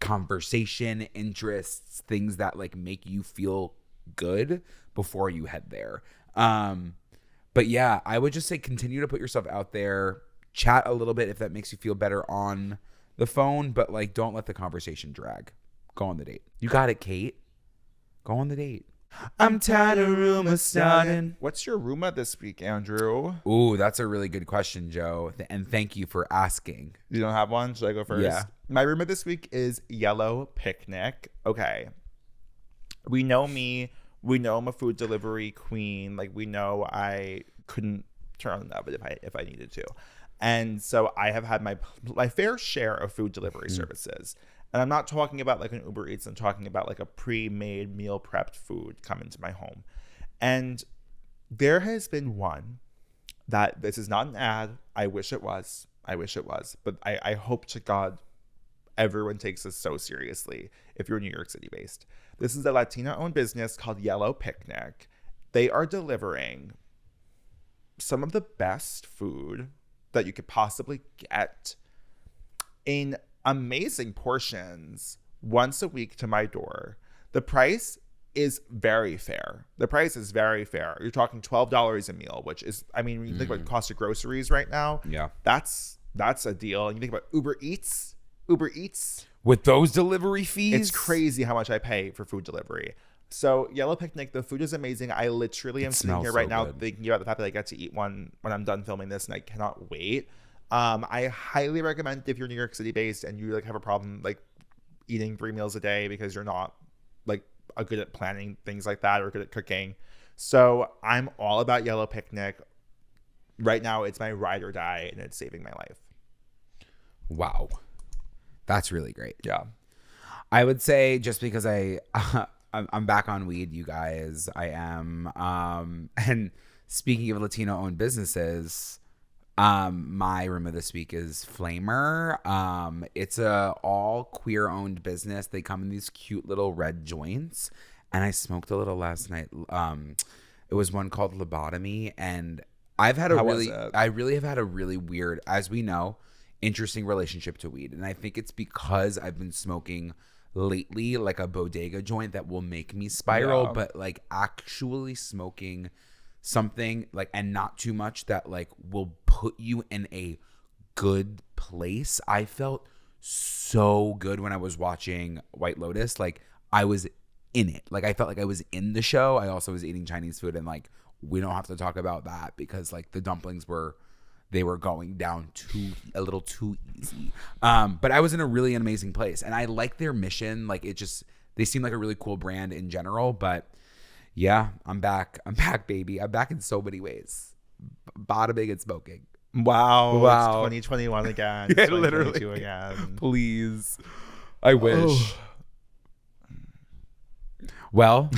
conversation, interests, things that, like, make you feel good before you head there. But yeah, I would just say continue to put yourself out there, chat a little bit if that makes you feel better on the phone, but, like, don't let the conversation drag. Go on the date. You got it, Kate. Go on the date. I'm tired of rumors starting. What's your rumor this week, Andrew? Ooh, that's a really good question, Joe. And thank you for asking. You don't have one? Should I go first? Yeah. My rumor this week is yellow picnic. Okay. We know me. We know I'm a food delivery queen. Like, we know I couldn't turn on the oven if I needed to. And so I have had my fair share of food delivery services. And I'm not talking about, like, an Uber Eats. I'm talking about, like, a pre-made meal prepped food coming to my home. And there has been one that, this is not an ad. I wish it was. But I hope to God everyone takes this so seriously if you're New York City based. This is a Latina-owned business called Yellow Picnic. They are delivering some of the best food that you could possibly get in amazing portions once a week to my door. The price is very fair. You're talking $12 a meal, which is, I mean, when you think about the cost of groceries right now, yeah, that's a deal. And you think about Uber Eats. With those delivery fees? It's crazy how much I pay for food delivery. So Yellow Picnic, the food is amazing. I literally am sitting here right now thinking about the fact that I get to eat one when I'm done filming this, and I cannot wait. I highly recommend if you're New York City based and you like have a problem like eating 3 meals a day because you're not like good at planning things like that or good at cooking. So I'm all about Yellow Picnic. Right now, it's my ride or die, and it's saving my life. Wow. That's really great. Yeah. I would say just because I'm back on weed, you guys. I am. And speaking of Latino-owned businesses, my room of this week is Flamer. It's a all queer-owned business. They come in these cute little red joints, and I smoked a little last night. It was one called Lobotomy, and I really have had a really weird, as we know, interesting relationship to weed. And I think it's because I've been smoking lately like a bodega joint that will make me spiral, but like actually smoking something like, and not too much, that like will put you in a good place. I felt so good when I was watching White Lotus. Like I was in it. Like I felt like I was in the show. I also was eating Chinese food, and like we don't have to talk about that because like the dumplings were going down a little too easy. But I was in a really amazing place, and I like their mission. Like they seem like a really cool brand in general. But yeah, I'm back, baby. I'm back in so many ways. Bottoming and smoking. Wow. It's 2021 again. Yeah, 2022 literally. again. Please. I wish. Well,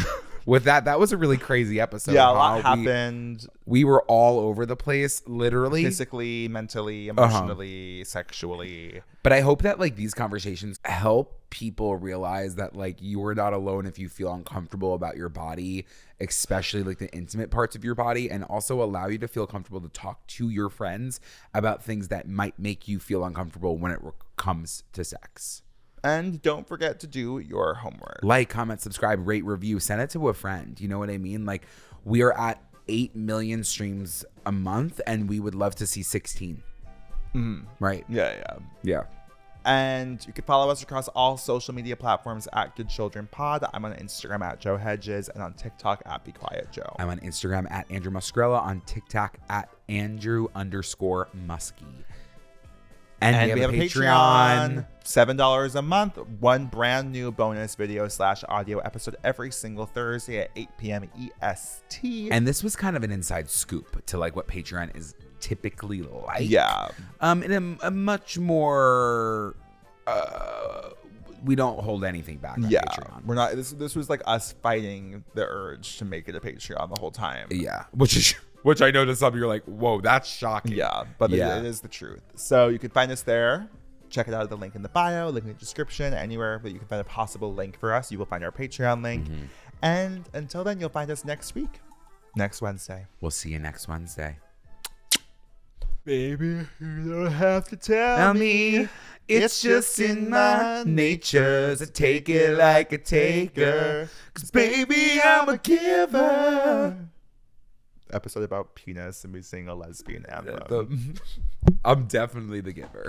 with that was a really crazy episode. Yeah, a lot happened. We were all over the place, literally. Physically, mentally, emotionally, sexually. But I hope that like these conversations help people realize that like you are not alone if you feel uncomfortable about your body, especially like the intimate parts of your body, and also allow you to feel comfortable to talk to your friends about things that might make you feel uncomfortable when it comes to sex. And don't forget to do your homework. Like, comment, subscribe, rate, review, send it to a friend. You know what I mean? Like, we are at 8 million streams a month, and we would love to see 16. Right? Yeah. And you can follow us across all social media platforms at Good Children Pod. I'm on Instagram at Joe Hegyes, and on TikTok at Be Quiet Joe. I'm on Instagram at Andrew Muscarella, on TikTok at Andrew_Muskie. And we have a Patreon. $7 a month. One brand new bonus video / audio episode every single Thursday at 8 p.m. EST. And this was kind of an inside scoop to like what Patreon is typically like. Yeah. In a much more we don't hold anything back on Patreon. We're not this was like us fighting the urge to make it a Patreon the whole time. Yeah. Which I know to some you're like, whoa, that's shocking. Yeah, but it is the truth. So you can find us there. Check it out at the link in the bio, link in the description, anywhere that you can find a possible link for us. You will find our Patreon link. And until then, you'll find us next week. Next Wednesday. We'll see you next Wednesday. Baby, you don't have to tell me. It's just in my nature to take it like a taker. 'Cause baby, I'm a giver. Episode about penis and we sing a lesbian anthem. I'm definitely the giver.